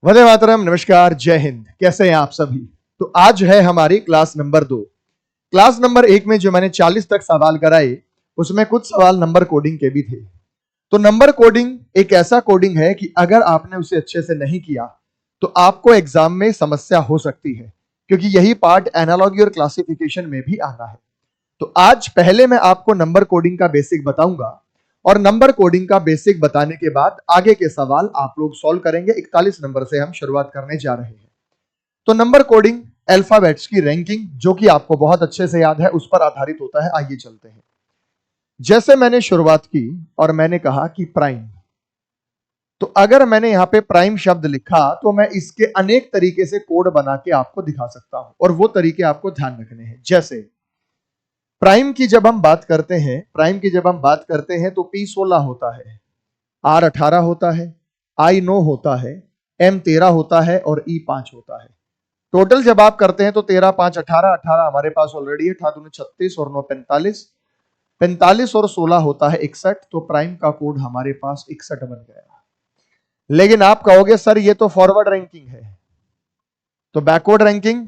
वंदे मातरम। नमस्कार, जय हिंद। कैसे हैं आप सभी? तो आज है हमारी क्लास नंबर 2। क्लास नंबर 1 में जो मैंने 40 तक सवाल कराए उसमें कुछ सवाल नंबर कोडिंग के भी थे। तो नंबर कोडिंग एक ऐसा कोडिंग है कि अगर आपने उसे अच्छे से नहीं किया तो आपको एग्जाम में समस्या हो सकती है, क्योंकि यही पार्ट एनालॉजी और क्लासिफिकेशन में भी आना है। तो आज पहले मैं आपको नंबर कोडिंग का बेसिक बताऊंगा और नंबर कोडिंग का बेसिक बताने के बाद आगे के सवाल आप लोग सॉल्व करेंगे। 41 नंबर से हम शुरुआत करने जा रहे हैं। तो नंबर कोडिंग अल्फाबेट्स की रैंकिंग, जो कि आपको बहुत अच्छे से याद है, उस पर आधारित होता है। आइए चलते हैं। जैसे मैंने शुरुआत की और मैंने कहा कि प्राइम, तो अगर मैंने यहां पे प्राइम शब्द लिखा तो मैं इसके अनेक तरीके से कोड बना के आपको दिखा सकता हूं, और वो तरीके आपको ध्यान रखने हैं। जैसे प्राइम की जब हम बात करते हैं, तो P16 होता है, R18 होता है, I9 होता है, M13 होता है और E5 होता है। टोटल जब आप करते हैं तो 13, 5, 18, 18 हमारे पास ऑलरेडी है, 18 दूनी 36 और 9 45, 45 और 16 होता है 61। तो प्राइम का कोड हमारे पास 61 बन गया। लेकिन आप कहोगे सर ये तो फॉरवर्ड रैंकिंग है, तो बैकवर्ड रैंकिंग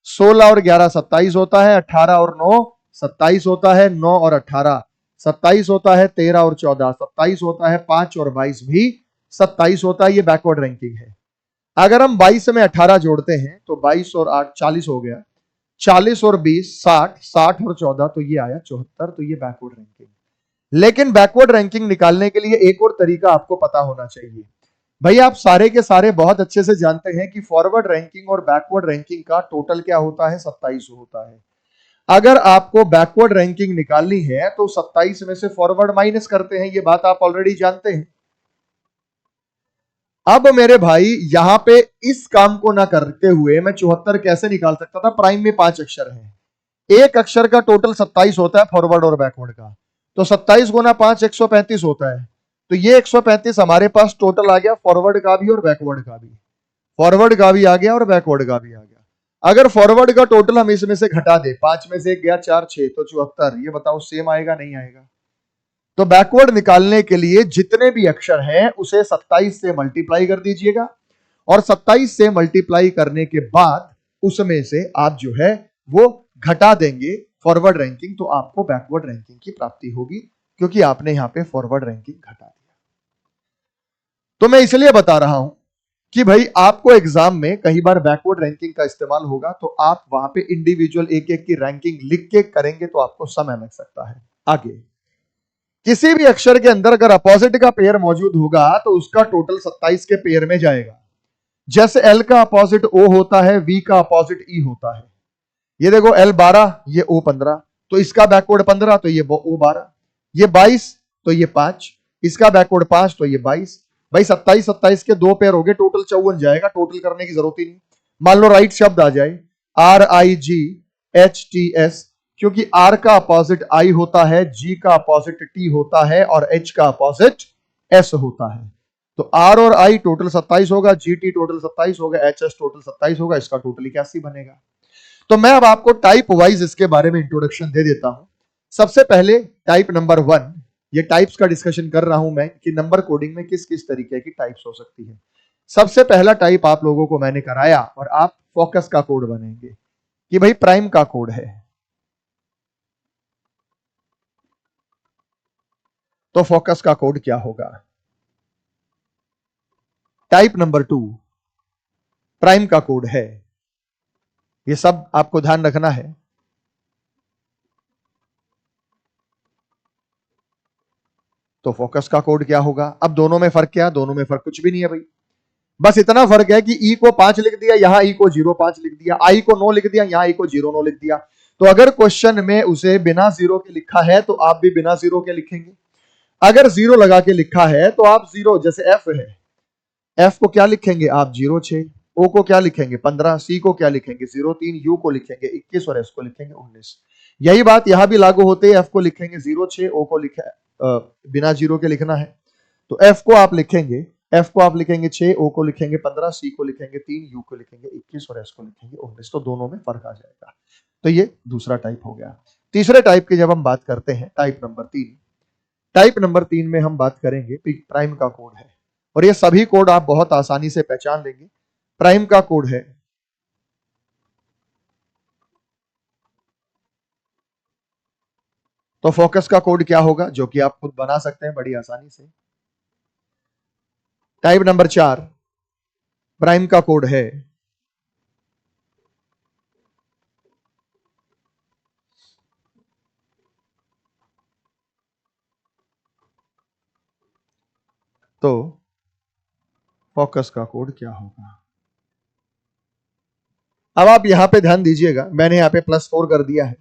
16 और 11 27 होता है, 18 और 9 27 होता है, 9 और 18 27 होता है, 13 और 14 27 होता है, 5 और 22 भी 27 होता है। ये बैकवर्ड रैंकिंग है। अगर हम 22 में 18 जोड़ते हैं तो 22 और 8 40 हो गया, 40 और 20 60, 60 और 14 तो ये आया 74। तो ये बैकवर्ड रैंकिंग। लेकिन बैकवर्ड रैंकिंग निकालने के लिए एक और तरीका आपको पता होना चाहिए। भाई आप सारे के सारे बहुत अच्छे से जानते हैं कि फॉरवर्ड रैंकिंग और बैकवर्ड रैंकिंग का टोटल क्या होता है, 27 होता है। अगर आपको बैकवर्ड रैंकिंग निकालनी है तो 27 में से फॉरवर्ड माइनस करते हैं, ये बात आप ऑलरेडी जानते हैं। अब मेरे भाई यहां पे इस काम को ना करते हुए मैं 74 कैसे निकाल सकता था? प्राइम में 5 अक्षर हैं, एक अक्षर का टोटल 27 होता है फॉरवर्ड और बैकवर्ड का। तो 27 गुना 5 135 होता है। तो ये 135 हमारे पास टोटल आ गया, फॉरवर्ड का भी और बैकवर्ड का भी। फॉरवर्ड का भी आ गया और बैकवर्ड का भी आ गया। अगर फॉरवर्ड का टोटल हम इसमें से घटा दे, 5 में से 1 गया 4 6, तो 74। ये बताओ सेम आएगा नहीं आएगा? तो बैकवर्ड निकालने के लिए जितने भी अक्षर हैं उसे 27 से मल्टीप्लाई कर दीजिएगा, और 27 से मल्टीप्लाई करने के बाद उसमें से आप जो है वो घटा देंगे फॉरवर्ड रैंकिंग, तो आपको बैकवर्ड रैंकिंग की प्राप्ति होगी, क्योंकि आपने यहां पे फॉरवर्ड रैंकिंग घटा दिया। तो मैं इसलिए बता रहा हूं कि भाई आपको एग्जाम में कई बार बैकवर्ड रैंकिंग का इस्तेमाल होगा, तो आप वहां पे इंडिविजुअल एक एक की रैंकिंग लिख के करेंगे तो आपको समय लग सकता है। आगे किसी भी अक्षर के अंदर अगर अपोजिट का पेयर मौजूद होगा तो उसका टोटल 27 के पेयर में जाएगा। जैसे L का अपोजिट O होता है, V का अपोजिट E होता है। ये देखो L 12, ये O 15, तो इसका बैकवर्ड 15, तो ये O 12, ये 22, तो ये 5, इसका बैकवर्ड 5, तो ये 22। भाई 27 27 के दो पेयर हो गए, टोटल 54 जाएगा। टोटल करने की जरूरत ही नहीं। मान लो राइट शब्द आ जाए RIGHTS, क्योंकि R का अपोजिट I होता है, G का अपोजिट T होता है और H का अपोजिट S होता है। तो R और I टोटल 27 होगा, GT टोटल 27 होगा, HS टोटल 27 होगा, इसका टोटल 81 बनेगा। तो मैं अब आपको टाइप वाइज इसके बारे में इंट्रोडक्शन दे देता हूं। सबसे पहले टाइप नंबर 1, ये टाइप्स का डिस्कशन कर रहा हूं मैं कि नंबर कोडिंग में किस किस तरीके की टाइप्स हो सकती है। सबसे पहला टाइप आप लोगों को मैंने कराया और आप फोकस का कोड बनेंगे कि भाई प्राइम का कोड है, तो फोकस का कोड क्या होगा? टाइप नंबर 2 प्राइम का कोड है, ये सब आपको ध्यान रखना है। तो फोकस का कोड क्या होगा? अब दोनों में फर्क क्या? दोनों में फर्क कुछ भी नहीं है भाई, बस इतना फर्क है कि E को 5 लिख दिया, यहां E को 0.5 लिख दिया, I को 9 लिख दिया, यहां I को 0.9 लिख दिया। तो अगर क्वेश्चन में उसे बिना जीरो के लिखा है तो आप भी बिना जीरो के लिखेंगे। अगर जीरो लगा के लिखा है तो आप जीरो, जैसे F है, F को क्या लिखेंगे आप? 0.6। O को क्या लिखेंगे? 15। C को क्या लिखेंगे? 0.3। U को लिखेंगे 21 और S को लिखेंगे 19। यही बात यहां भी लागू होते है। F को लिखेंगे 0.6, O को लिखा बिना जीरो के लिखना है, तो F को आप लिखेंगे 6, O को लिखेंगे 15, C को लिखेंगे 3, U को लिखेंगे 21 और S को लिखेंगे 19। तो दोनों में फर्क आ जाएगा। तो ये दूसरा टाइप हो गया। तीसरे टाइप की जब हम बात करते हैं, टाइप नंबर 3, टाइप नंबर 3 में हम बात करेंगे प्राइम का कोड है, और ये सभी कोड आप बहुत आसानी से पहचान लेंगे। प्राइम का कोड है तो फोकस का कोड क्या होगा, जो कि आप खुद बना सकते हैं बड़ी आसानी से। टाइप नंबर 4 प्राइम का कोड है तो फोकस का कोड क्या होगा। अब आप यहां पे ध्यान दीजिएगा, मैंने यहां पे +4 कर दिया है।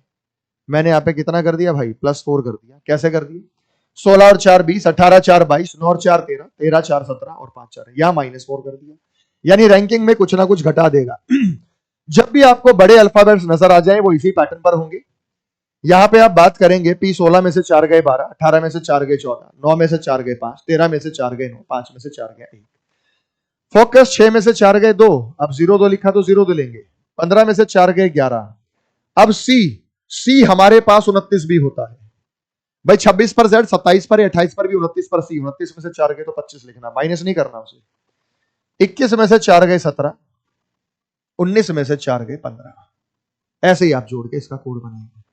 मैंने यहां पे कितना कर दिया भाई, +4 कर दिया। कैसे कर दिया, 16 और 4 20, 18 4 22, 9 और 4 13, 13 4 17 और 5 4, यहां -4 कर दिया। यानी रैंकिंग में कुछ ना कुछ घटा देगा। जब भी आपको बड़े अल्फाबेट्स नजर आ जाए वो इसी पैटर्न पर होंगे। यहां पे आप बात करेंगे P 16 में से 4 गए 12, 18 में से 4 गए 14, 9 में से 4 गए 5, 13 में से 4 गए 9, 5 में से 4 गए 1। फोकस 6 में से 4 गए 2, अब 0 2 लिखा तो 0 2 लेंगे। 15 में से 4 गए 11। अब सी हमारे पास 29 भी होता है भाई। 26 पर Z, 27 पर 28 पर भी 29 पर सी। 29 में से 4 गए तो 25 लिखना, माइनस नहीं करना उसे। 21 में से 4 गए 17, 19 में से 4 गए 15। ऐसे ही आप जोड़ के इसका कोड बनाएंगे।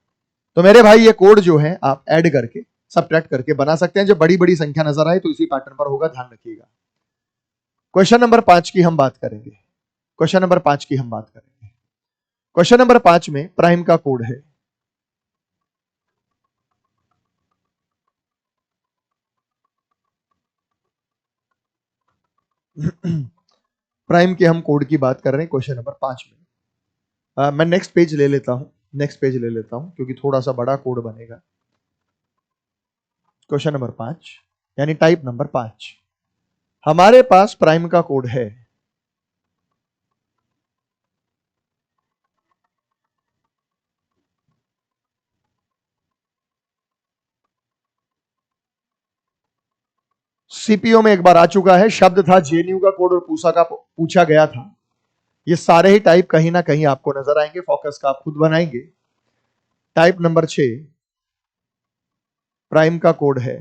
तो मेरे भाई ये कोड जो है आप ऐड करके सबट्रैक्ट करके बना सकते हैं। जब बड़ी बड़ी संख्या नजर आए तो इसी पैटर्न पर होगा, ध्यान रखिएगा। क्वेश्चन नंबर 5 की हम बात करेंगे। क्वेश्चन नंबर 5 की हम बात करेंगे। क्वेश्चन नंबर 5 में प्राइम का कोड है प्राइम के हम कोड की बात कर रहे हैं क्वेश्चन नंबर 5 में। मैं नेक्स्ट पेज ले लेता हूं, नेक्स्ट पेज ले लेता हूं क्योंकि थोड़ा सा बड़ा कोड बनेगा। क्वेश्चन नंबर 5 यानी टाइप नंबर 5, हमारे पास प्राइम का कोड है सीपीओ में एक बार आ चुका है। शब्द था जेएनयू का कोड और पूछा गया था। ये सारे ही टाइप कहीं ना कहीं आपको नजर आएंगे। फोकस का आप खुद बनाएंगे। टाइप नंबर 6 प्राइम का कोड है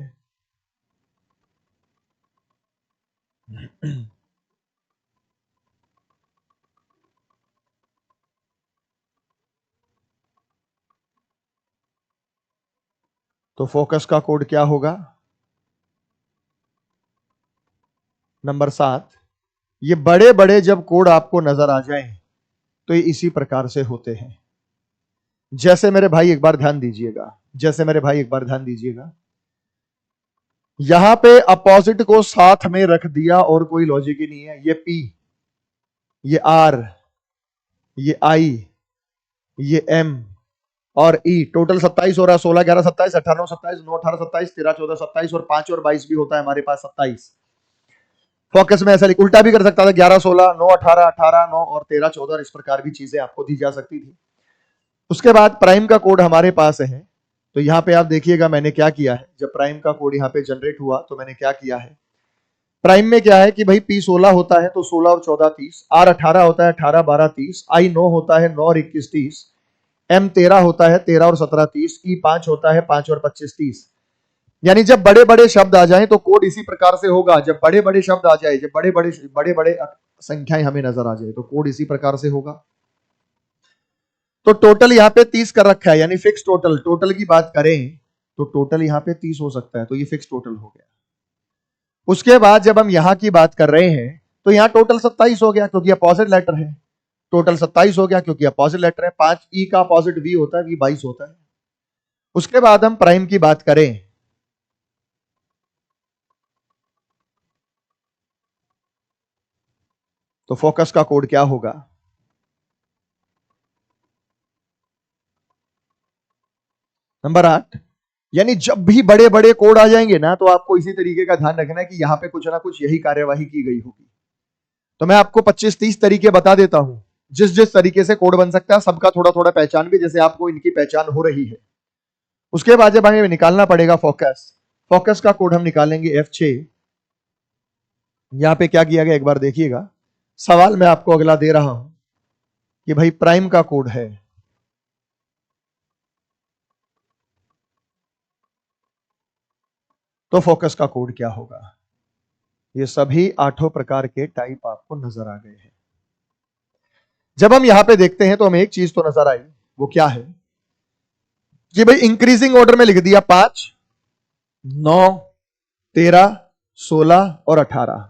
तो फोकस का कोड क्या होगा, नंबर 7। ये बड़े बड़े जब कोड आपको नजर आ जाएं तो ये इसी प्रकार से होते हैं। जैसे मेरे भाई एक बार ध्यान दीजिएगा, जैसे मेरे भाई एक बार ध्यान दीजिएगा, यहां पे अपोजिट को साथ में रख दिया और कोई लॉजिक ही नहीं है। ये P, ये R, ये I, ये M और E, टोटल 27 हो रहा है। 16 11 27, 18 27, 9 18 27, 13 14 27 और 5 और 22 भी होता है हमारे पास 27। फोकस में ऐसा उल्टा भी कर सकता था, 11 16 9 18 18 9 और 13 14, इस प्रकार भी चीजें आपको दी जा सकती थी। उसके बाद प्राइम का कोड हमारे पास है। तो यहां पे आप देखिएगा मैंने क्या किया है। जब प्राइम का कोड यहां पे जनरेट हुआ तो मैंने क्या किया है, प्राइम में क्या है कि भाई P 16 होता है तो 16 और 14 30, R 18 होता है 18 12 30, I 9 होता है 9 और 21 30, M 13 होता है 13 और 17 30, E 5 होता है 5 और 25 30। यानी जब बड़े बड़े शब्द आ जाएं तो कोड इसी प्रकार से होगा। जब बड़े बड़े शब्द आ जाए, जब बड़े बड़े संख्याएं हमें नजर आ जाए तो कोड इसी प्रकार से होगा। तो टोटल यहां पे 30 कर रखा है, यानी फिक्स टोटल। टोटल की बात करें तो टोटल यहां पे 30 हो सकता है, तो ये फिक्स टोटल हो गया। उसके बाद जब हम यहां की बात कर रहे हैं तो यहां टोटल 27 हो गया क्योंकि अपोजिट लेटर है। टोटल 27 हो गया क्योंकि अपोजिट लेटर है। 5 ई का अपोजिट वी होता है, वी 22 होता है। उसके बाद हम प्राइम की बात करें तो फोकस का कोड क्या होगा, नंबर 8। यानी जब भी बड़े बड़े कोड आ जाएंगे ना तो आपको इसी तरीके का ध्यान रखना है कि यहां पे कुछ ना कुछ यही कार्यवाही की गई होगी। तो मैं आपको 25-30 तरीके बता देता हूं जिस जिस तरीके से कोड बन सकता है। सबका थोड़ा थोड़ा पहचान भी, जैसे आपको इनकी पहचान हो रही है। उसके बाद जब हमें निकालना पड़ेगा फोकस, फोकस का कोड हम निकालेंगे F6। यहां पे क्या किया गया एक बार देखिएगा। सवाल मैं आपको अगला दे रहा हूं कि भाई प्राइम का कोड है तो फोकस का कोड क्या होगा। ये सभी 8 प्रकार के टाइप आपको नजर आ गए हैं। जब हम यहां पे देखते हैं तो हमें एक चीज तो नजर आई, वो क्या है कि भाई इंक्रीजिंग ऑर्डर में लिख दिया 5, 9, 13, 16 और 18,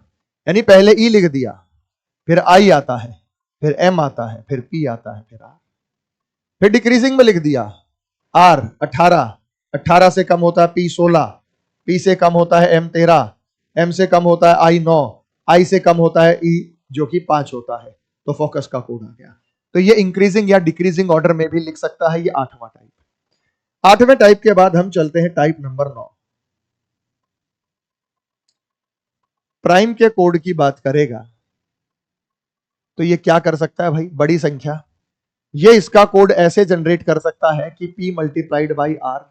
यानी पहले ई लिख दिया, फिर आई आता है, फिर एम आता है, फिर पी आता है, फिर आर। फिर डिक्रीजिंग में लिख दिया आर 18, 18 से कम होता है पी 16, पी से कम होता है एम 13, एम से कम होता है आई 9, आई से कम होता है ई जो कि 5 होता है। तो फोकस का कोड आ गया। तो ये इंक्रीजिंग या डिक्रीजिंग ऑर्डर में भी लिख सकता है, ये 8वां टाइप। 8वें टाइप के बाद हम चलते हैं टाइप नंबर 9। प्राइम के कोड की बात करेगा तो ये क्या कर सकता है भाई, बड़ी संख्या, ये इसका कोड ऐसे जनरेट कर सकता है कि P मल्टीप्लाइड बाई आर,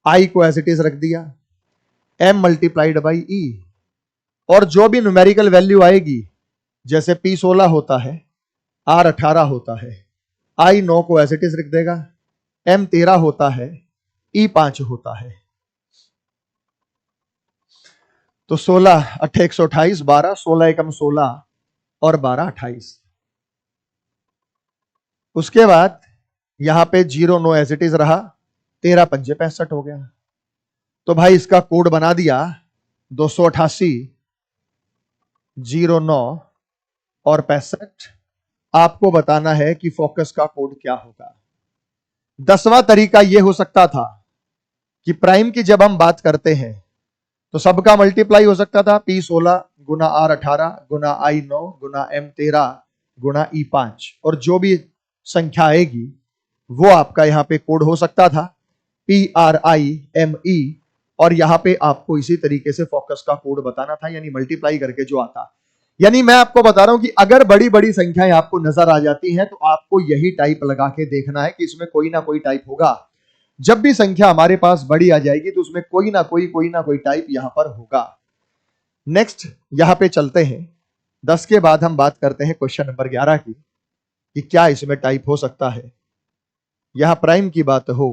आई को एज इट इज रख दिया, M मल्टीप्लाइड बाई ई, और जो भी न्यूमेरिकल वैल्यू आएगी, जैसे P 16 होता है, R 18 होता है, I 9 को एज इट इज रख देगा, M 13 होता है, E 5 होता है। तो 16 8 128, 12, 16 एकम 16 और 12 28। उसके बाद यहां पे 0 9 एज इट इज रहा, 13 पंजे 65 हो गया। तो भाई इसका कोड बना दिया 288, 0 9 और 65। आपको बताना है कि फोकस का कोड क्या होगा। 10वां तरीका यह हो सकता था कि प्राइम की जब हम बात करते हैं तो सबका मल्टीप्लाई हो सकता था, P 16 Guna R 18 Guna I 9 Guna M 13 Guna E 5, और जो भी संख्या आएगी वो आपका यहां पे कोड हो सकता था P R I M E, और यहां पे आपको इसी तरीके से फोकस का कोड बताना था, यानी मल्टीप्लाई करके जो आता। यानी मैं आपको बता रहा हूं कि अगर बड़ी बड़ी संख्याएं आपको नजर आ जाती हैं तो आपको यही टाइप लगा के देखना है कि इसमें कोई ना कोई टाइप होगा। जब भी संख्या हमारे पास बड़ी आ जाएगी तो उसमें कोई ना कोई टाइप यहां पर होगा। नेक्स्ट यहां पे चलते हैं, 10 के बाद हम बात करते हैं क्वेश्चन नंबर 11 की, कि क्या इसमें टाइप हो सकता है। यहां प्राइम की बात हो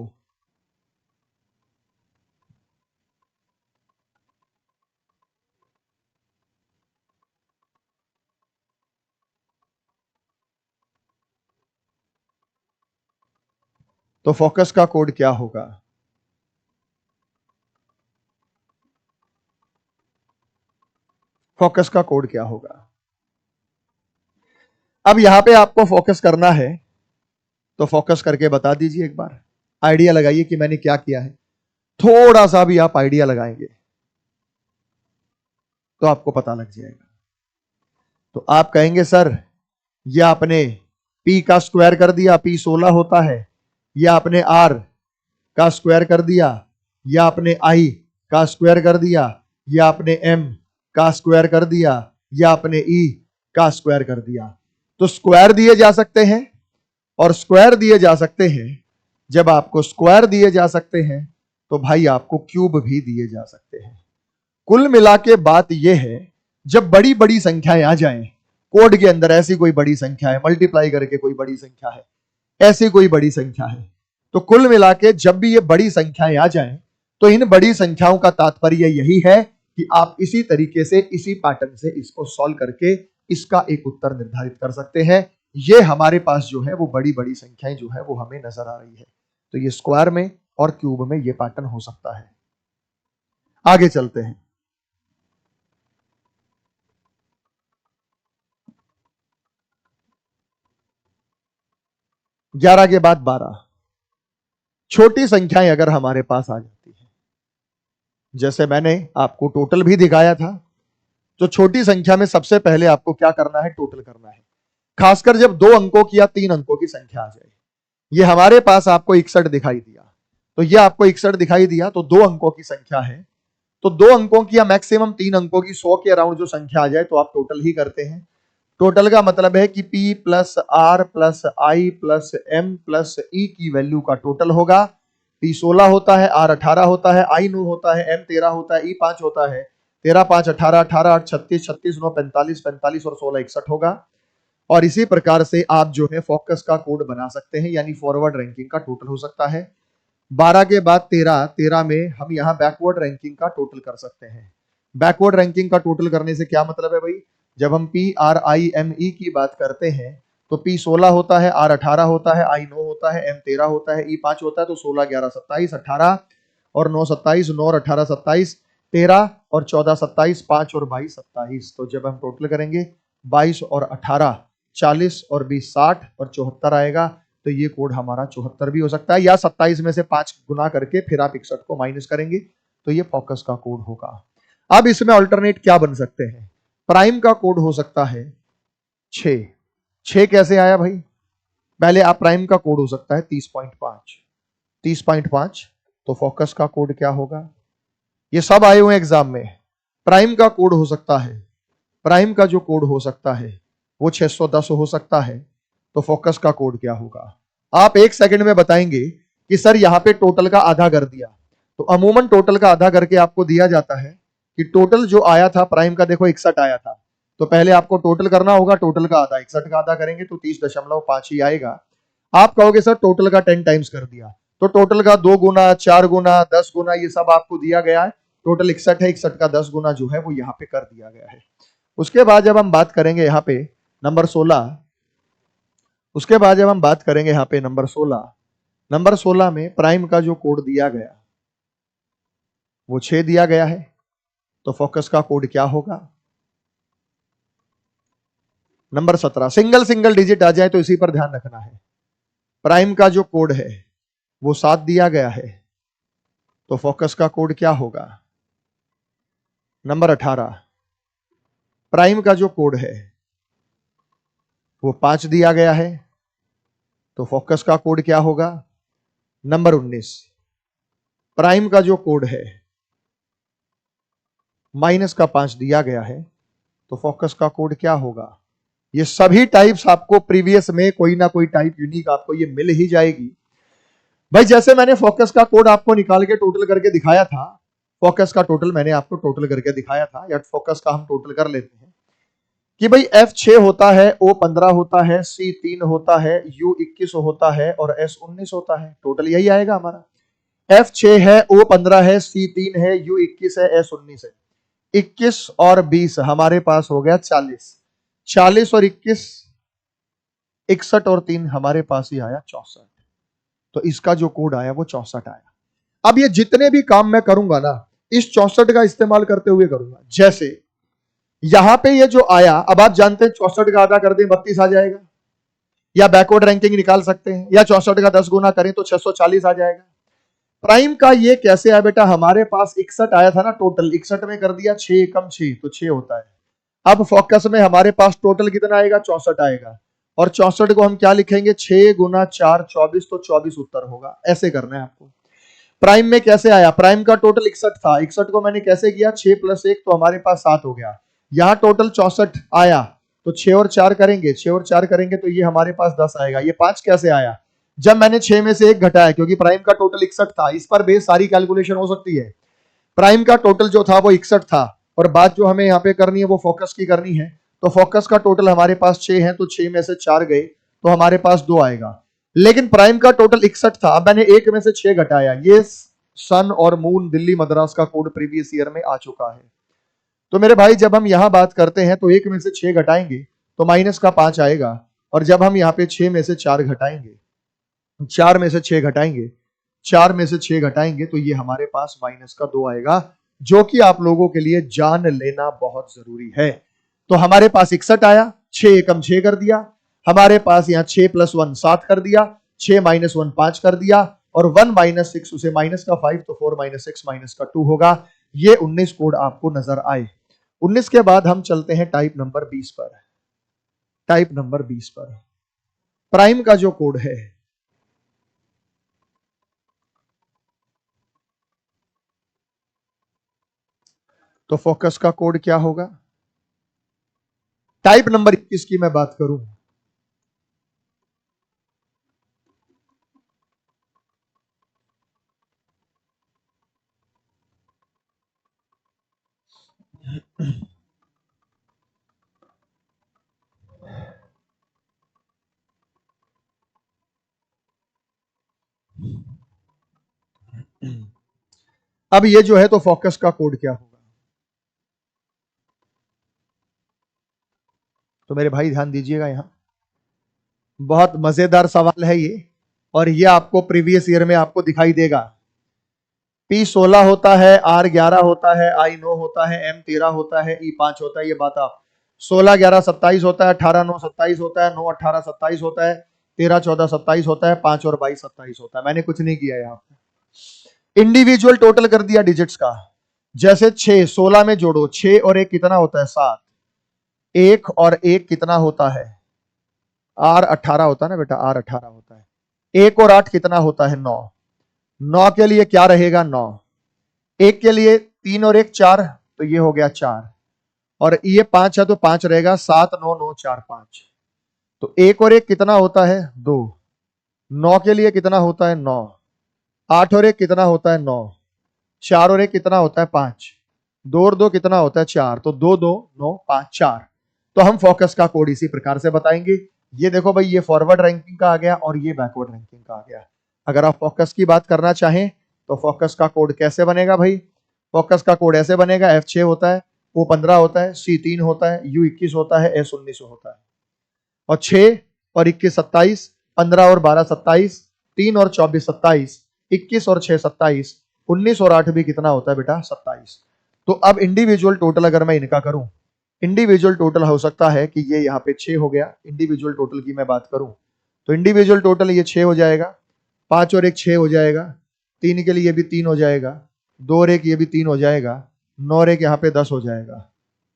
तो फोकस का कोड क्या होगा। फोकस का कोड क्या होगा। अब यहां पे आपको फोकस करना है तो फोकस करके बता दीजिए, एक बार आइडिया लगाइए कि मैंने क्या किया है। थोड़ा सा भी आप आइडिया लगाएंगे तो आपको पता लग जाएगा। तो आप कहेंगे सर ये आपने P का स्क्वायर कर दिया, P 16 होता है, या आपने R का स्क्वायर कर दिया, या आपने I का स्क्वायर कर दिया, या आपने M का स्क्वायर कर दिया, या आपने E का स्क्वायर कर दिया। तो स्क्वायर दिए जा सकते हैं और स्क्वायर दिए जा सकते हैं। जब आपको स्क्वायर दिए जा सकते हैं तो भाई आपको क्यूब भी दिए जा सकते हैं। कुल मिला के बात यह है, जब बड़ी बड़ी संख्याएं आ जाएं कोड के अंदर, ऐसी कोई बड़ी संख्या है, मल्टीप्लाई करके कोई बड़ी संख्या है, ऐसी कोई बड़ी संख्या है, तो कुल मिला के जब भी ये बड़ी संख्याएं आ जाएं तो इन बड़ी संख्याओं का तात्पर्य यही है कि आप इसी तरीके से, इसी पैटर्न से इसको सॉल्व करके इसका एक उत्तर निर्धारित कर सकते हैं। ये हमारे पास जो है वो बड़ी बड़ी संख्याएं जो है वो हमें नजर आ रही है। तो ये स्क्वायर में और क्यूब में ये पैटर्न हो सकता है। आगे चलते हैं। 11 के बाद 12, छोटी संख्याएं अगर हमारे पास आ जाती है, जैसे मैंने आपको टोटल भी दिखाया था, तो छोटी संख्या में सबसे पहले आपको क्या करना है, टोटल करना है। खासकर जब 2 अंकों की या 3 अंकों की संख्या आ जाए। ये हमारे पास आपको 61 दिखाई दिया, तो ये आपको 61 दिखाई दिया, तो 2 अंकों की संख्या है। तो 2 अंकों की या मैक्सिमम 3 अंकों की 100 के अराउंड जो संख्या आ जाए तो आप टोटल ही करते हैं। टोटल का मतलब है कि P plus R plus I plus M plus E की वैल्यू का टोटल होगा। P 16 होता है, R 18 होता है, I 9 होता है, M 13 होता है, E 5 होता है। 13 5 18, 18 8 36, 36 9 45, 45 और 16 61 होगा। और इसी प्रकार से आप जो है फोकस का कोड बना सकते हैं, यानी फॉरवर्ड रैंकिंग का टोटल हो सकता है। 12 के बाद 13, 13 में हम यहां बैकवर्ड रैंकिंग का टोटल कर सकते हैं। बैकवर्ड रैंकिंग का टोटल करने से क्या मतलब है भाई, जब हम PRIME की बात करते हैं तो P 16 होता है, R 18 होता है, I 9 होता है, M 13 होता है, E 5 होता है, तो 16 11 27 18 और 9 27, 9 और 18 27, 13 और 14 27, 5 और 22 27। तो जब हम टोटल करेंगे 22 और 18 40 और 20 60 और 74 आएगा, तो ये कोड हमारा 74 भी हो सकता है, या 27 में से 5 गुना करके फिर आप 61 को माइनस करेंगे तो ये फोकस का कोड होगा। अब इसमें अल्टरनेट क्या बन सकते हैं, प्राइम का कोड हो सकता है 6। 6 कैसे आया भाई, पहले आप प्राइम का कोड हो सकता है 30.5। 30.5 तो फोकस का कोड क्या होगा, ये सब आए हुए एग्जाम में। प्राइम का कोड हो सकता है, प्राइम का जो कोड हो सकता है वो 610 हो सकता है, तो फोकस का कोड क्या होगा। आप एक सेकंड में बताएंगे कि सर यहां पे टोटल का आधा कर दिया, तो अमूमन टोटल का आधा करके आपको दिया जाता है कि टोटल जो आया था प्राइम का, देखो 61 आया था, तो पहले आपको टोटल करना होगा, टोटल का आधा 61 का आधा करेंगे तो 30.5 ही आएगा। आप कहोगे सर टोटल का 10 टाइम्स कर दिया, तो टोटल का 2 गुना 4 गुना 10 गुना ये सब आपको दिया गया है, टोटल 61 है, 61 का 10 गुना जो है वो यहाँ पे कर दिया गया है। उसके बाद जब हम बात करेंगे यहाँ पे नंबर 16, उसके बाद जब हम बात करेंगे यहाँ पे नंबर 16, नंबर 16 में प्राइम का जो कोड दिया गया वो 6 दिया गया है, तो फोकस का कोड क्या होगा। नंबर 17 सिंगल सिंगल डिजिट आ जाए तो इसी पर ध्यान रखना है, प्राइम का जो कोड है वो 7 दिया गया है, तो फोकस का कोड क्या होगा। नंबर 18 प्राइम का जो कोड है वो 5 दिया गया है, तो फोकस का कोड क्या होगा। नंबर 19 प्राइम का जो कोड है माइनस का 5 दिया गया है, तो फोकस का कोड क्या होगा। ये सभी टाइप्स आपको प्रीवियस में कोई ना कोई टाइप यूनिक आपको ये मिल ही जाएगी भाई। जैसे मैंने फोकस का कोड आपको निकाल के टोटल करके दिखाया था, फोकस का टोटल मैंने आपको टोटल करके दिखाया था, या फोकस का हम टोटल कर लेते हैं कि भाई F6 होता है, O15 होता है, C3 होता है, U21 होता है और S19 होता है, टोटल यही आएगा हमारा। F6 है, O15 है, C3 है, U21 है, S19 है, 21 और 20 हमारे पास हो गया 40, 40 और 21 61 और 3 हमारे पास ही आया 64, तो इसका जो कोड आया वो 64 आया। अब ये जितने भी काम मैं करूंगा ना इस 64 का इस्तेमाल करते हुए करूंगा। जैसे यहां पे ये जो आया, अब आप जानते हैं 64 का आधा कर दें 32 आ जाएगा, या बैकवर्ड रैंकिंग निकाल सकते हैं, या 64 का 10 गुना करें तो 640 आ जाएगा। प्राइम का ये कैसे आया बेटा, हमारे पास 61 आया था ना, टोटल 61 में कर दिया 6 कम 6 तो 6 होता है। अब फोकस में हमारे पास टोटल कितना आएगा, 64 आएगा, और 64 को हम क्या लिखेंगे, 6 गुना 4 24, तो 24 उत्तर होगा। ऐसे करना है आपको। प्राइम में कैसे आया, प्राइम का टोटल 61 था, 61 को मैंने कैसे किया 6 + 1 तो हमारे पास 7 हो गया। यहां टोटल 64 आया, तो 6 और 4 करेंगे, 6 और 4 करेंगे तो ये हमारे पास 10 आएगा। ये 5 कैसे आया, जब मैंने 6 में से 1 घटाया, क्योंकि प्राइम का टोटल 61 था, इस पर बेस सारी कैलकुलेशन हो सकती है। प्राइम का टोटल जो था वो 61 था, और बात जो हमें यहाँ पे करनी है वो फोकस की करनी है, तो फोकस का टोटल हमारे पास 6 है, तो 6 में से 4 गए तो हमारे पास 2 आएगा। लेकिन प्राइम का टोटल 61 था, अब मैंने 1 में से 6 घटाया, ये सन और मून दिल्ली मद्रास का कोड प्रीवियस ईयर में आ चुका है। तो मेरे भाई जब हम यहां बात करते हैं तो 1 में से 6 घटाएंगे तो माइनस का 5 आएगा, और जब हम यहाँ पे 6 में से 4 घटाएंगे, 4 में से 6 घटाएंगे, 4 में से 6 घटाएंगे तो ये हमारे पास माइनस का 2 आएगा, जो कि आप लोगों के लिए जान लेना बहुत जरूरी है। तो हमारे पास 61 आया, 6 एकम 6 कर दिया, हमारे पास यहाँ 6 + 1 7 कर दिया, 6 - 1 5 कर दिया, और 1 - 6 उसे माइनस का 5, तो 4 - 6 माइनस का 2 होगा। ये 19 कोड आपको नजर आए। 19 के बाद हम चलते हैं टाइप नंबर 20 पर। टाइप नंबर 20 पर प्राइम का जो कोड है तो फोकस का कोड क्या होगा। टाइप नंबर 21 की मैं बात करूं, अब ये जो है तो फोकस का कोड क्या होगा। तो मेरे भाई ध्यान दीजिएगा, यहां बहुत मजेदार सवाल है ये, और ये आपको प्रीवियस ईयर में आपको दिखाई देगा। P16 होता है, R11 होता है, I9 होता है, M13 होता है, E5 होता है। ये बात आप 16 11 27 होता है, 18 9 27 होता है, 9 18 27 होता है, 13 14 27 होता है, 5 और 22 27 होता है। मैंने कुछ नहीं किया यहाँ पे, इंडिविजुअल टोटल कर दिया डिजिट्स का। जैसे 6 16 में जोड़ो, 6 और 1 कितना होता है 7, 1 और 1 कितना होता है, R 18 होता है ना बेटा, R 18 होता है। 1 और 8 कितना होता है 9, 9 के लिए क्या रहेगा 9, 1 के लिए 3 और 1 4, तो ये हो गया 4, और ये 5 है तो 5 रहेगा, 7 9 9 4 5, तो 1 और 1 कितना होता है 2, 9 के लिए कितना होता है 9, 8 और 1 कितना होता है 9, 4 और 1 कितना होता है 5, 2 और 2 कितना होता है 4, तो 2 2 9 5 4। तो हम फोकस का कोड इसी प्रकार से बताएंगे। ये देखो भाई, ये फॉरवर्ड रैंकिंग का आ गया और ये बैकवर्ड रैंकिंग का आ गया। अगर आप फोकस की बात करना चाहें तो फोकस का कोड कैसे बनेगा भाई, फोकस का कोड ऐसे बनेगा, F6 होता है, O15 होता है, C3 होता है, U21 होता है, S19 होता है, और 6 और 21 27, 15 और 12 27, 3 और 24 27, 21 और 6 27, 19 और 8 भी कितना होता है बेटा 27। तो अब इंडिविजुअल टोटल अगर मैं इनका करूं, इंडिविजुअल टोटल हो सकता है कि ये यहाँ पे 6 हो गया। इंडिविजुअल टोटल की मैं बात करूं तो इंडिविजुअल टोटल ये 6 हो जाएगा, 5 और 1 6 हो जाएगा, 3 के लिए भी 3 हो जाएगा, 2 और 1 ये भी 3 हो जाएगा, 9 और 1 यहाँ पे 10 हो जाएगा,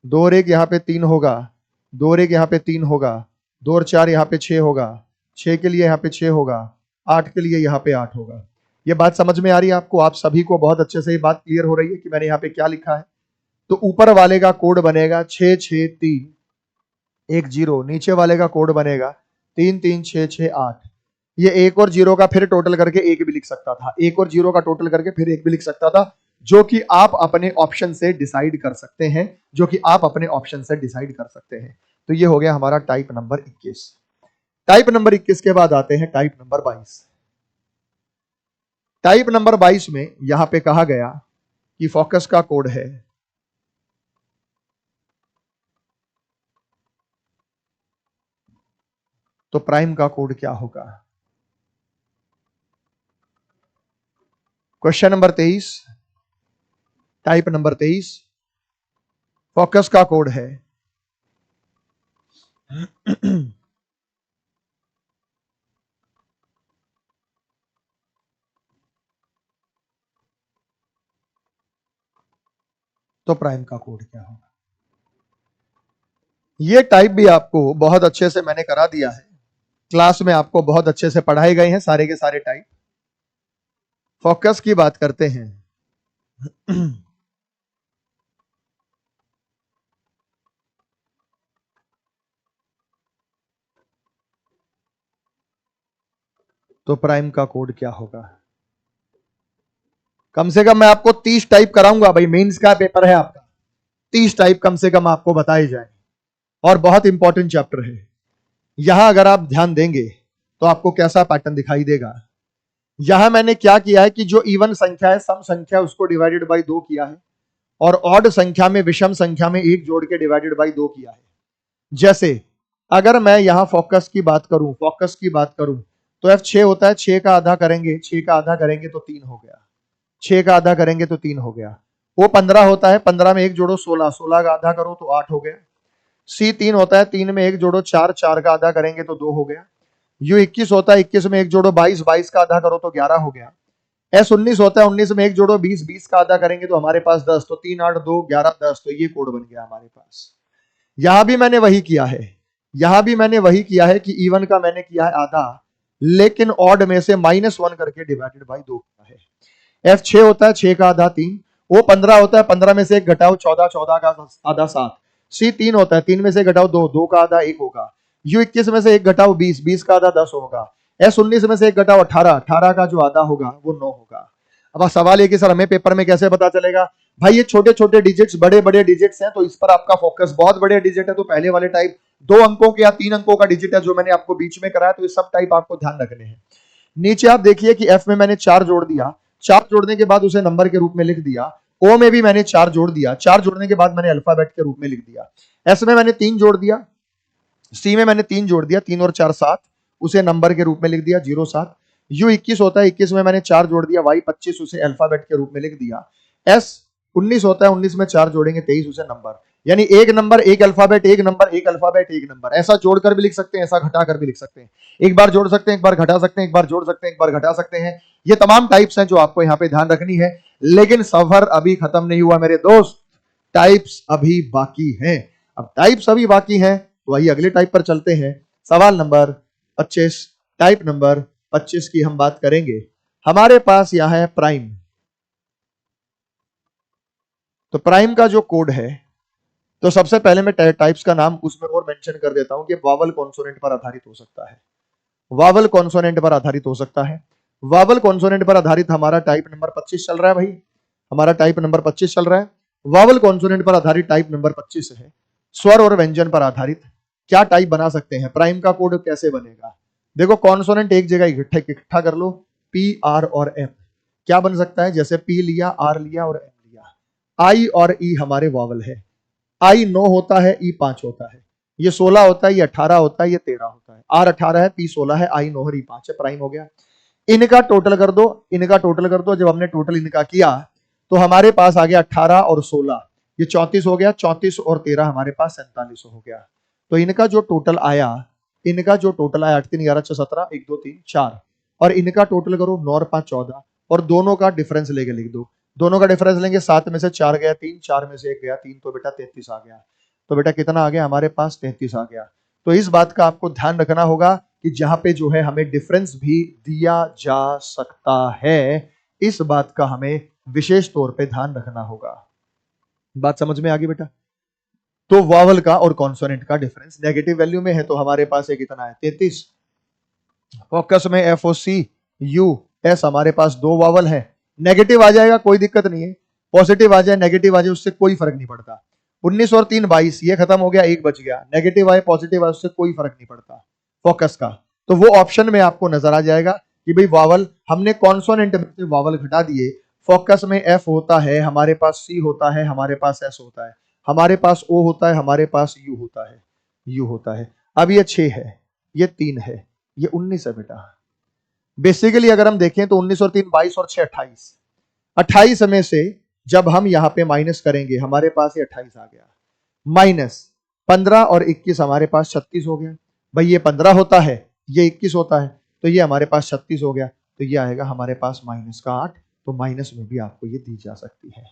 2 और 1 यहाँ पे 3 होगा, 2 और 1 यहाँ पे 3 होगा, 2 और 4 यहाँ पे 6 होगा, 6 के लिए यहाँ पे 6 होगा, 8 के लिए यहाँ पे 8 होगा। ये बात समझ में आ रही है आपको, आप सभी को बहुत अच्छे से ये बात क्लियर हो रही है कि मैंने यहाँ पे क्या लिखा है। तो ऊपर वाले का कोड बनेगा 6 6 3 1 0, नीचे वाले का कोड बनेगा 3 3 6 6 8। ये 1 और 0 का फिर टोटल करके 1 भी लिख सकता था, 1 और 0 का टोटल करके फिर 1 भी लिख सकता था, जो कि आप अपने ऑप्शन से डिसाइड कर सकते हैं, जो कि आप अपने ऑप्शन से डिसाइड कर सकते हैं। तो ये हो गया हमारा टाइप नंबर 21। टाइप नंबर 21 के बाद आते हैं टाइप नंबर 22। टाइप नंबर 22 में यहां पे कहा गया कि फोकस का कोड है तो प्राइम का कोड क्या होगा। Question number 23, type number 23, focus का कोड है तो प्राइम का कोड क्या होगा। ये टाइप भी आपको बहुत अच्छे से मैंने करा दिया है, क्लास में आपको बहुत अच्छे से पढ़ाए गए हैं सारे के सारे टाइप। फोकस की बात करते हैं तो प्राइम का कोड क्या होगा। कम से कम मैं आपको 30 टाइप कराऊंगा भाई, मेंस का पेपर है आपका, 30 टाइप कम से कम आपको बताए जाए, और बहुत इंपॉर्टेंट चैप्टर है। यहां अगर आप ध्यान देंगे तो आपको कैसा पैटर्न दिखाई देगा। यहां मैंने क्या किया है कि जो इवन संख्या है, सम संख्या, उसको डिवाइडेड बाय 2 किया है, और ऑड संख्या में, विषम संख्या में 1 जोड़ के डिवाइडेड बाय 2 किया है। जैसे अगर मैं यहां फोकस की बात करूं तो F6 होता है, 6 का आधा करेंगे, 6 का आधा करेंगे तो 3 हो गया, 6 का आधा करेंगे तो 3 हो गया। वो 15 होता है, 15 में 1 जोड़ो 16, 16 का आधा करो तो 8 हो गया। C3 होता है, 3 में 1 जोड़ो 4, 4 का आधा करेंगे तो 2 हो गया। U21 होता है, 21 में 1 जोड़ो 22, 22 का आधा करो तो 11 हो गया। S19 होता है, 19 में 1 जोड़ो 20, 20 का आधा करेंगे तो हमारे पास 10, तो 3 8 2 11 10, तो ये कोड बन गया हमारे पास। यहां भी मैंने वही किया है, यहां भी मैंने वही किया है कि इवन का मैंने किया है आधा, लेकिन ऑड में से -1 करके डिवाइडेड बाय 2 किया है। F6 होता है, 6 का आधा 3, वो 15 होता है, 15 में से 1 घटाओ 14, 14 का आधा 7, C3 होता है, 3 में से घटाओ 2, 2 का आधा 1 होगा। U21 में से 1 घटाओ 20, 20 का आधा 10 होगा। S19 में से 1 घटाओ 18, 18 का जो आधा होगा वो 9 होगा। अब सवाल है कि सर हमें पेपर में कैसे पता चलेगा। भाई ये छोटे छोटे डिजिट्स, बड़े बड़े डिजिट्स हैं, तो इस पर आपका फोकस, बहुत बड़े डिजिट है तो पहले वाले टाइप 2 अंकों के या 3 अंकों का डिजिट है जो मैंने आपको बीच में कराया, तो ये सब टाइप आपको ध्यान रखने हैं। नीचे आप देखिए कि F में मैंने 4 जोड़ दिया, 4 जोड़ने के बाद उसे नंबर के रूप में लिख दिया। O में भी मैंने 4 जोड़ दिया, 4 जोड़ने के बाद मैंने अल्फाबेट के रूप में लिख दिया। S में मैंने 3 जोड़ दिया, सी में मैंने 3 जोड़ दिया, 3 और 4 7, उसे नंबर के रूप में लिख दिया 07। यू 21 होता है, 21 में मैंने 4 जोड़ दिया, वाई 25 उसे अल्फाबेट के रूप में लिख दिया। एस 19 होता है, 19 में 4 जोड़ेंगे 23 उसे नंबर। यानी एक नंबर एक अल्फाबेट, एक नंबर एक अल्फाबेट, एक नंबर। ऐसा जोड़कर भी लिख सकते हैं, ऐसा घटाकर भी लिख सकते हैं। एक बार जोड़ सकते हैं, एक बार घटा सकते हैं, एक बार जोड़ सकते हैं, एक बार घटा सकते हैं। ये तमाम टाइप्स हैं जो आपको यहाँ पे ध्यान रखनी है। लेकिन सफर अभी खत्म नहीं हुआ मेरे दोस्त, टाइप्स अभी बाकी हैं। अब टाइप्स अभी बाकी हैं तो वही अगले टाइप पर चलते हैं। सवाल नंबर 25, टाइप नंबर 25 की हम बात करेंगे। हमारे पास यह है प्राइम। तो प्राइम का जो कोड है, तो सबसे पहले मैं टाइप्स का नाम उसमें और मेंशन कर देता हूं कि वावल कॉन्सोनेंट पर आधारित हो सकता है। वावल कॉन्सोनेंट पर आधारित हो सकता है। वावल कॉन्सोनेंट पर आधारित हमारा टाइप नंबर 25 चल रहा है भाई, हमारा टाइप नंबर 25 चल रहा है। वावल कॉन्सोनेंट पर आधारित टाइप नंबर 25 है। स्वर और व्यंजन पर आधारित क्या टाइप बना सकते हैं, प्राइम का कोड कैसे बनेगा? देखो कॉन्सोनेंट एक जगह इकट्ठा कर लो, पी आर और एम। क्या बन सकता है? जैसे पी लिया, आर लिया और एम लिया। आई और ई हमारे वावल है। आई 9 होता है, ई 5 होता है, ये 16 होता है, ये 18 होता है, ये 13 होता है। आर 18 है, पी 16 है, आई 9 और ई 5 है, प्राइम हो गया। इनका टोटल कर दो, इनका टोटल कर दो। जब हमने टोटल इनका किया तो हमारे पास आ गया 18 और 16, ये 34 हो गया। 34 और 13 हमारे पास 47 हो गया। तो इनका जो टोटल आया, 8 3 11 6 17, 1 2 3 4, और इनका टोटल करो 9 और 5 14, और दोनों का डिफरेंस लेके लिख दो। दोनों का डिफरेंस लेंगे, 7 में से 4 गया 3, 4 में से 1 गया 3, तो बेटा 33 आ गया। तो बेटा कितना आ गया हमारे पास? 33 आ गया। तो इस बात का आपको ध्यान रखना होगा कि जहां पे जो है हमें डिफरेंस भी दिया जा सकता है, इस बात का हमें विशेष तौर पे ध्यान रखना होगा। बात समझ में आ गई बेटा? तो वावल का और कॉन्सोनेंट का डिफरेंस नेगेटिव वैल्यू में है, तो हमारे पास एक कितना है? 33। फोकस में एफ ओ सी यू एस हमारे पास 2 वावल है। नेगेटिव आ जाएगा कोई दिक्कत नहीं है, पॉजिटिव आ जाए नेगेटिव आ जाए उससे कोई फर्क नहीं पड़ता। 19 और 3 22, ये खत्म हो गया, एक बच गया। नेगेटिव आए पॉजिटिव आए उससे कोई फर्क नहीं पड़ता फोकस का। तो वो ऑप्शन में आपको नजर आ जाएगा कि भाई वावल हमने कॉन्सोनेंट में से वावल घटा दिए। फोकस में एफ होता है, हमारे पास सी होता है, हमारे पास एस होता है, हमारे पास ओ होता है, हमारे पास यू होता है, यू होता है। अब ये 6 है, ये 3 है, ये 19 है बेटा। बेसिकली अगर हम देखें तो 19 और 3 22 और 6 28। 28 में से जब हम यहां पे माइनस करेंगे हमारे पास ये 28 आ गया, माइनस 15 और 21 हमारे पास 36 हो गया। भाई ये 15 होता है, ये 21 होता है, तो ये हमारे पास 36 हो गया। तो ये आएगा हमारे पास माइनस का 8। तो माइनस में भी आपको ये दी जा सकती है।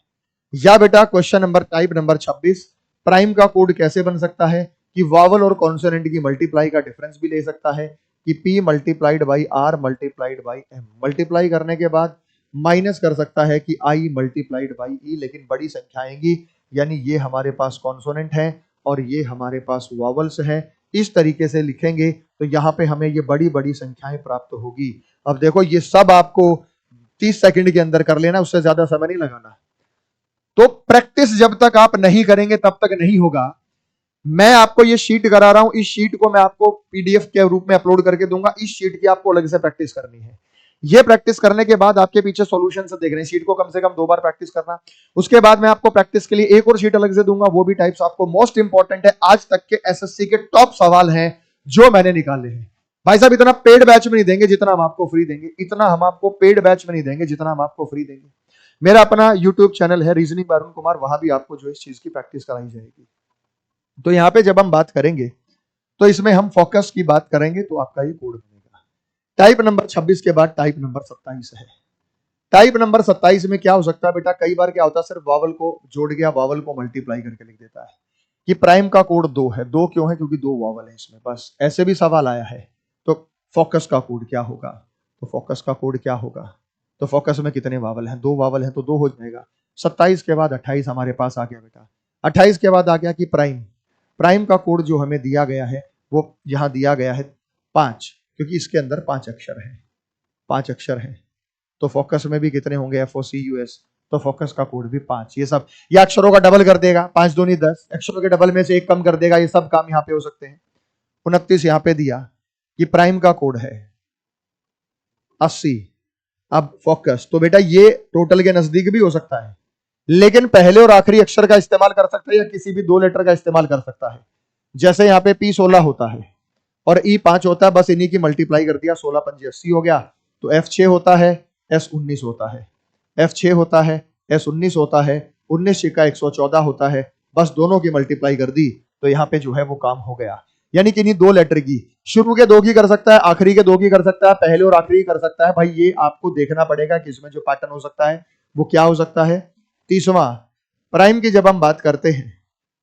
या बेटा question number type number 26, prime का कोड कैसे बन सकता है कि वावल और कॉन्सोनेंट की मल्टीप्लाई का डिफरेंस भी ले सकता है कि P multiplied by R multiplied by M. Multiply करने के बाद माइनस कर सकता है कि I मल्टीप्लाइड बाई ई, लेकिन बड़ी संख्या आएंगी, यानी ये हमारे पास कॉन्सोनेंट है और ये हमारे पास वावल्स है। इस तरीके से लिखेंगे तो यहाँ पे हमें ये बड़ी बड़ी संख्याएं प्राप्त होगी। अब देखो ये सब आपको 30 सेकंड के अंदर कर लेना, उससे ज्यादा समय नहीं लगाना। तो प्रैक्टिस जब तक आप नहीं करेंगे तब तक नहीं होगा। मैं आपको ये शीट करा रहा हूं, इस शीट को मैं आपको पीडीएफ के रूप में अपलोड करके दूंगा। इस शीट की आपको अलग से प्रैक्टिस करनी है। ये प्रैक्टिस करने के बाद आपके पीछे सॉल्यूशन से देख रहे हैं, शीट को कम से कम 2 बार प्रैक्टिस करना। उसके बाद मैं आपको प्रैक्टिस के लिए एक और शीट अलग से दूंगा, वो भी टाइप्स आपको मोस्ट इंपॉर्टेंट है। आज तक के एसएससी के टॉप सवाल हैं जो मैंने निकाले हैं। भाई साहब इतना पेड बैच में नहीं देंगे जितना हम आपको फ्री देंगे, इतना हम आपको पेड बैच में नहीं देंगे जितना हम आपको फ्री देंगे। मेरा अपना यूट्यूब चैनल है रीजनिंग बाय अरुण कुमार, वहां भी आपको जो इस चीज की प्रैक्टिस कराई जाएगी। तो यहां पे जब हम बात करेंगे तो इसमें हम फोकस की बात करेंगे, तो आपका ये कोड बनेगा। टाइप नंबर 26 के बाद टाइप नंबर 27 है। टाइप नंबर 27 में क्या हो सकता है बेटा? कई बार क्या होता है, सिर्फ वावल को जोड़ गया, वावल को मल्टीप्लाई करके लिख देता है कि प्राइम का कोड 2 है। 2 क्यों है? क्योंकि 2 वावल है इसमें, बस। ऐसे भी सवाल आया है। तो फोकस का कोड क्या होगा? तो फोकस का कोड क्या होगा? तो फोकस में कितने वावल हैं? 2 वावल हैं, तो 2 हो जाएगा। 27 के बाद 28 हमारे पास आ गया बेटा। 28 के बाद आ गया कि प्राइम। प्राइम का कोड जो हमें दिया गया है वो यहां दिया गया है 5, क्योंकि इसके अंदर 5 अक्षर हैं, 5 अक्षर हैं। तो फोकस में भी कितने होंगे? FOCUS। तो फोकस का कोड भी 5। ये सब ये अक्षरों का डबल कर देगा, 5 दूनी 10, अक्षरों के डबल में से एक कम कर देगा। ये सब काम यहाँ पे हो सकते हैं। 29 यहाँ पे दिया कि प्राइम का कोड है 80। अब फोकस तो बेटा ये टोटल के नजदीक भी हो सकता है, लेकिन पहले और आखिरी अक्षर का इस्तेमाल कर सकता है या किसी भी 2 लेटर का इस्तेमाल कर सकता है। जैसे यहाँ पे P16 होता है और E5 होता है, बस इन्हीं की मल्टीप्लाई कर दिया, 16 पंजे 80 हो गया। तो F6 होता है, S19 होता है, F6 होता है, S19 होता है, 19 छिक्का 114 होता है, बस दोनों की मल्टीप्लाई कर दी तो यहाँ पे जो है वो काम हो गया। यानी कि इन्हीं दो लेटर की, शुरू के दो की कर सकता है, आखिरी के दो की कर सकता है, पहले और आखिरी कर सकता है। भाई ये आपको देखना पड़ेगा कि इसमें जो पैटर्न हो सकता है वो क्या हो सकता है। तीसवां, प्राइम की जब हम बात करते हैं,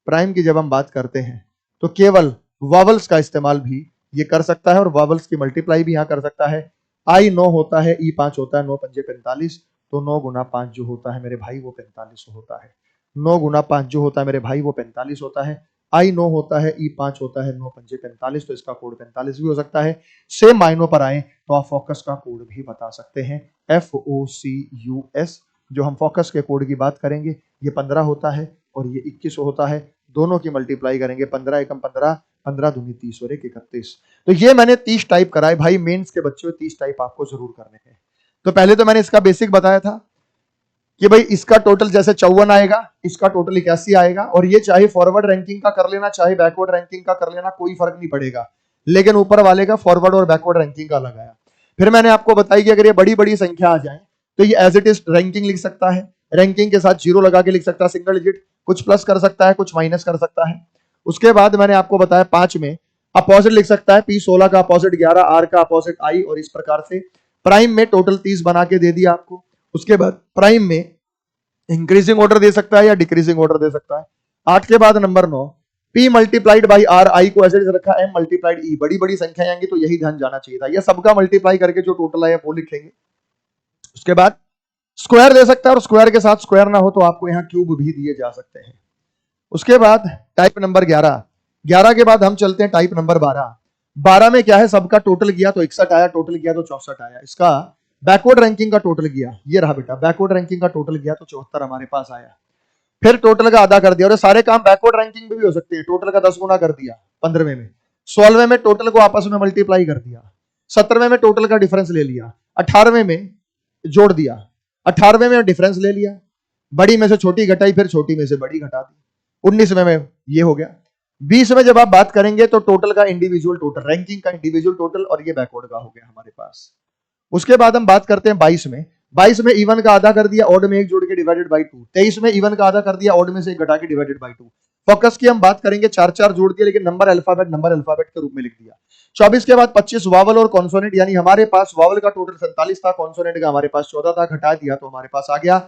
प्राइम की जब हम बात करते हैं तो केवल वॉवल्स का इस्तेमाल भी ये कर सकता है और वॉवल्स की मल्टीप्लाई भी यहाँ कर सकता है। आई 9 होता है, E5 होता है, 9 पंजे 45, तो 9 गुना 5 जो होता है मेरे भाई वो 45 होता है। 9 गुना 5 जो होता है मेरे भाई वो 45 होता है। आई 9 होता है, E5 होता है, 9 पंजे 45, तो इसका कोड 45 भी हो सकता है। सेम मायनों पर आए तो आप फोकस का कोड भी बता सकते हैं, FOCUS। जो हम फोकस के कोड की बात करेंगे ये 15 होता है और ये 21 होता है, दोनों की मल्टीप्लाई करेंगे, 15 एकम 15, 15 दूनी 30 और 1 31। तो ये मैंने 30 टाइप कराए भाई, मेंस के बच्चों 30 टाइप आपको जरूर करने हैं। तो पहले तो मैंने इसका बेसिक बताया था कि भाई इसका टोटल जैसे 54 आएगा, इसका टोटल 81 आएगा, और ये चाहे फॉरवर्ड रैंकिंग का कर लेना चाहे बैकवर्ड रैंकिंग का कर लेना, कोई फर्क नहीं पड़ेगा, लेकिन ऊपर वाले का फॉरवर्ड और बैकवर्ड रैंकिंग का अलग आया। फिर मैंने आपको बताई कि अगर ये बड़ी बड़ी संख्या आ जाए तो ये एज इट इज रैंकिंग लिख सकता है, रैंकिंग के साथ जीरो लगा के लिख सकता है, सिंगल डिजिट, कुछ प्लस कर सकता है, कुछ माइनस कर सकता है। उसके बाद मैंने आपको बताया 5 में अपोजिट लिख सकता है, P16 का अपोजिट 11, R का अपोजिट I, और इस प्रकार से प्राइम में टोटल 30 बना के दे दिया आपको। उसके बाद प्राइम में इंक्रीजिंग ऑर्डर दे सकता है या डिक्रीजिंग ऑर्डर दे सकता है। 8 के बाद number 9, P multiplied by R, I को ऐसे रखा, M मल्टीप्लाइड E, बड़ी बड़ी संख्या आएंगी तो यही ध्यान जाना चाहिए था, यह सबका मल्टीप्लाई करके जो टोटल आया वो लिखेंगे। उसके बाद स्क्वायर दे सकता है, और स्क्वायर के साथ स्क्वायर ना हो तो आपको यहाँ क्यूब भी दिए जा सकते हैं। उसके बाद टाइप नंबर 11, 11 के बाद हम चलते हैं टाइप नंबर 12। 12 में क्या है, सबका टोटल किया तो 61 आया, टोटल किया तो 64 आया। इसका बैकवर्ड रैंकिंग का टोटल किया, ये रहा बेटा, बैकवर्ड रैंकिंग का टोटल किया तो 74 हमारे पास आया। फिर टोटल का आधा कर दिया, और सारे काम बैकवर्ड रैंकिंग में भी हो सकते हैं। टोटल का 10 गुना कर दिया 15वें में, 16वें में टोटल को आपस में मल्टीप्लाई कर दिया, 17वें में टोटल का डिफरेंस ले लिया, 18वें में जोड़ दिया, 18वें में डिफरेंस ले लिया, बड़ी में से छोटी घटाई, फिर छोटी में से बड़ी घटा दी, 19वें में ये हो गया। 20 में जब आप बात करेंगे तो टोटल का इंडिविजुअल टोटल, रैंकिंग का इंडिविजुअल टोटल, और ये बैकवर्ड का हो गया हमारे पास। उसके बाद हम बात करते हैं 22 में। 22 में इवन का आधा कर दिया, ऑड में एक जोड़ के डिवाइडेड बाई 2। 23 में इवन का आधा कर दिया, ऑड में से एक घटा के डिवाइडेड बाई 2। फोकस की हम बात करेंगे, 4 जोड़ दिया, लेकिन नंबर अल्फाबेट के रूप में लिख दिया। 24 के बाद 25 वावल और कॉन्सोनेंट, यानी हमारे पास वावल का टोटल 47 था, कॉन्सोनेंट का हमारे पास 14 था, घटा दिया तो हमारे पास आ गया।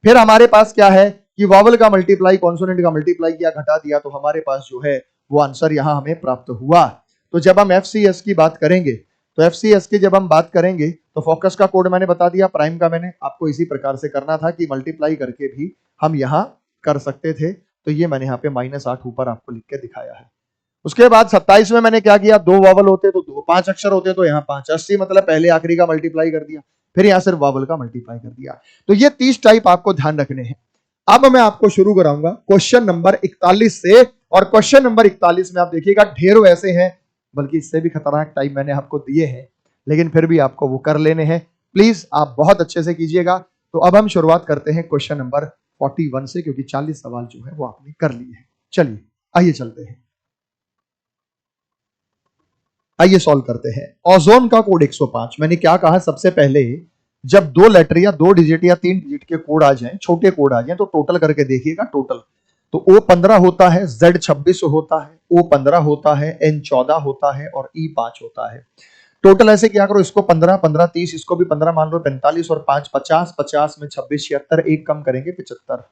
फिर हमारे पास क्या है कि वावल का मल्टीप्लाई कॉन्सोनेंट का मल्टीप्लाई किया, घटा दिया तो हमारे पास जो है वो आंसर यहां हमें प्राप्त हुआ। तो जब हम FCS की बात करेंगे तो FCS की जब हम बात करेंगे तो फोकस का कोड मैंने बता दिया, प्राइम का मैंने आपको इसी प्रकार से करना था कि मल्टीप्लाई करके भी हम यहां कर सकते थे। तो ये मैंने यहाँ पे -8 ऊपर आपको लिख के दिखाया है। उसके बाद 27 में मैंने क्या किया, 2 वावल होते तो 2, 5 अक्षर होते तो यहाँ 5, 80 मतलब पहले आखिरी का मल्टीप्लाई कर दिया, फिर यहाँ सिर्फ वावल का मल्टीप्लाई कर दिया। तो ये 30 टाइप आपको ध्यान रखने हैं। अब मैं आपको शुरू कराऊंगा क्वेश्चन नंबर 41 से, और क्वेश्चन नंबर 41 में आप देखिएगा ढेरों ऐसे हैं, बल्कि इससे भी खतरनाक टाइप मैंने आपको दिए हैं, लेकिन फिर भी आपको वो कर लेने हैं। प्लीज आप बहुत अच्छे से कीजिएगा। तो अब हम शुरुआत करते हैं क्वेश्चन नंबर 41 से, क्योंकि 40 सवाल जो है वो आपने कर लिए हैं। चलिए आइए चलते हैं, आइए सॉल्व करते हैं। ओजोन का कोड 105। मैंने क्या कहा, सबसे पहले जब 2 लेटर या 2 डिजिट या 3 डिजिट के कोड आ जाएं, छोटे कोड आ जाएं, तो टोटल करके देखिएगा। टोटल तो O15 होता है, Z26 होता है, O15 होता है, N14 होता है और E5 होता है। टोटल ऐसे क्या करो, इसको 15, 15, 30, इसको भी 15 मान लो, 45 और 5 50, 50 में 26 76, एक कम करेंगे 75।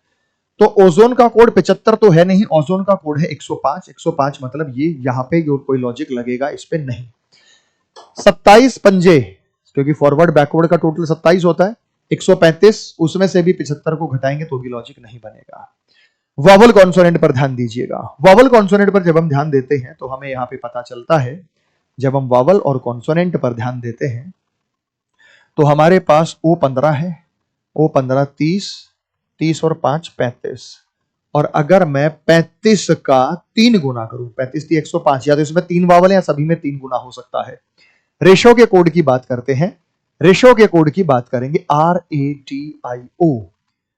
तो ओजोन का कोड 75 तो है नहीं, ओजोन का कोड है 105। 105 मतलब ये यहाँ पे कोई लॉजिक लगेगा इस पे नहीं। 27 पंजे, क्योंकि फॉरवर्ड बैकवर्ड का टोटल 27 होता है, 135, उसमें से भी 75 को घटाएंगे तो भी लॉजिक नहीं बनेगा। वॉवल कॉन्सोनेंट पर ध्यान दीजिएगा। वॉवल कॉन्सोनेंट पर जब हम ध्यान देते हैं तो हमें यहाँ पे पता चलता है, जब हम वॉवल और कॉन्सोनेंट पर ध्यान देते हैं तो हमारे पास O15 है, O15 30, 30 और 5 35, और अगर मैं 35 का 3 गुना करूं, 35 थी 105, या तो इसमें 3 वावल है या सभी में 3 गुना हो सकता है। रेशो के कोड की बात करते हैं, रेशो के कोड की बात करेंगे, RATIO।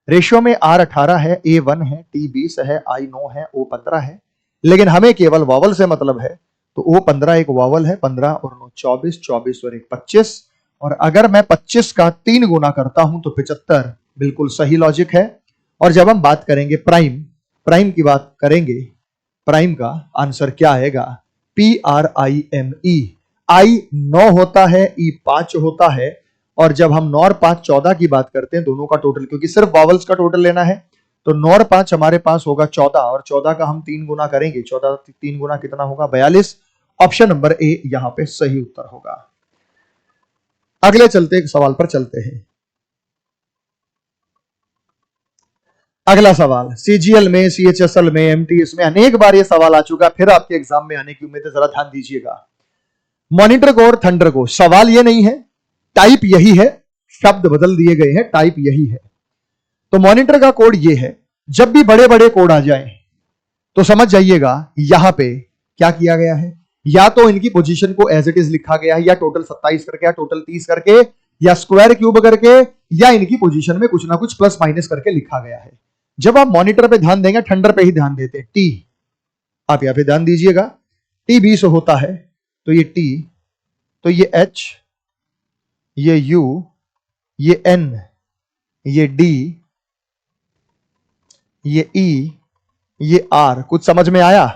रेशो में R 18 है, A 1 है, T 20 है, I 9 है, O 15 है। लेकिन हमें केवल वॉवल से मतलब है, तो ओ 15 एक वॉवल है, 15 और 9 24, 24 और 1 25, और अगर मैं 25 का 3 गुना करता हूं तो 75। बिल्कुल सही लॉजिक है। और जब हम बात करेंगे प्राइम, प्राइम की बात करेंगे, प्राइम का आंसर क्या आएगा? PRIME। आई 9 होता है, ई 5 होता है, और जब हम 9 और 5 14 की बात करते हैं, दोनों का टोटल, क्योंकि सिर्फ वॉवल्स का टोटल लेना है, तो 9 और 5 हमारे पास होगा 14, और 14 का हम 3 गुना करेंगे, 14 3 गुना कितना होगा? 42। ऑप्शन नंबर ए यहां पे सही उत्तर होगा। अगले चलते सवाल पर चलते हैं। अगला सवाल सीजीएल में, सीएचएसएल में, एमटीएस में अनेक बार यह सवाल आ चुका, फिर आपके एग्जाम में आने की उम्मीद है, जरा ध्यान दीजिएगा। मॉनिटर को और थंडर को, सवाल यह नहीं है, टाइप यही है, शब्द बदल दिए गए हैं, टाइप यही है। तो मॉनिटर का कोड यह है, जब भी बड़े बड़े कोड आ जाए तो समझ जाइएगा यहां पे क्या किया गया है, या तो इनकी पोजीशन को एज इट इज लिखा गया है, या टोटल 27 करके, या टोटल 30 करके, या स्क्वायर क्यूब करके, या इनकी पोजीशन में कुछ ना कुछ प्लस माइनस करके लिखा गया है। जब आप मॉनिटर पे ध्यान देंगे, थंडर पे ही ध्यान देते हैं। टी, आप यहां पे ध्यान दीजिएगा, टी 20 होता है, तो ये टी, तो ये एच, ये यू, ये एन, ये डी, ये ई, ये आर। कुछ समझ में आया?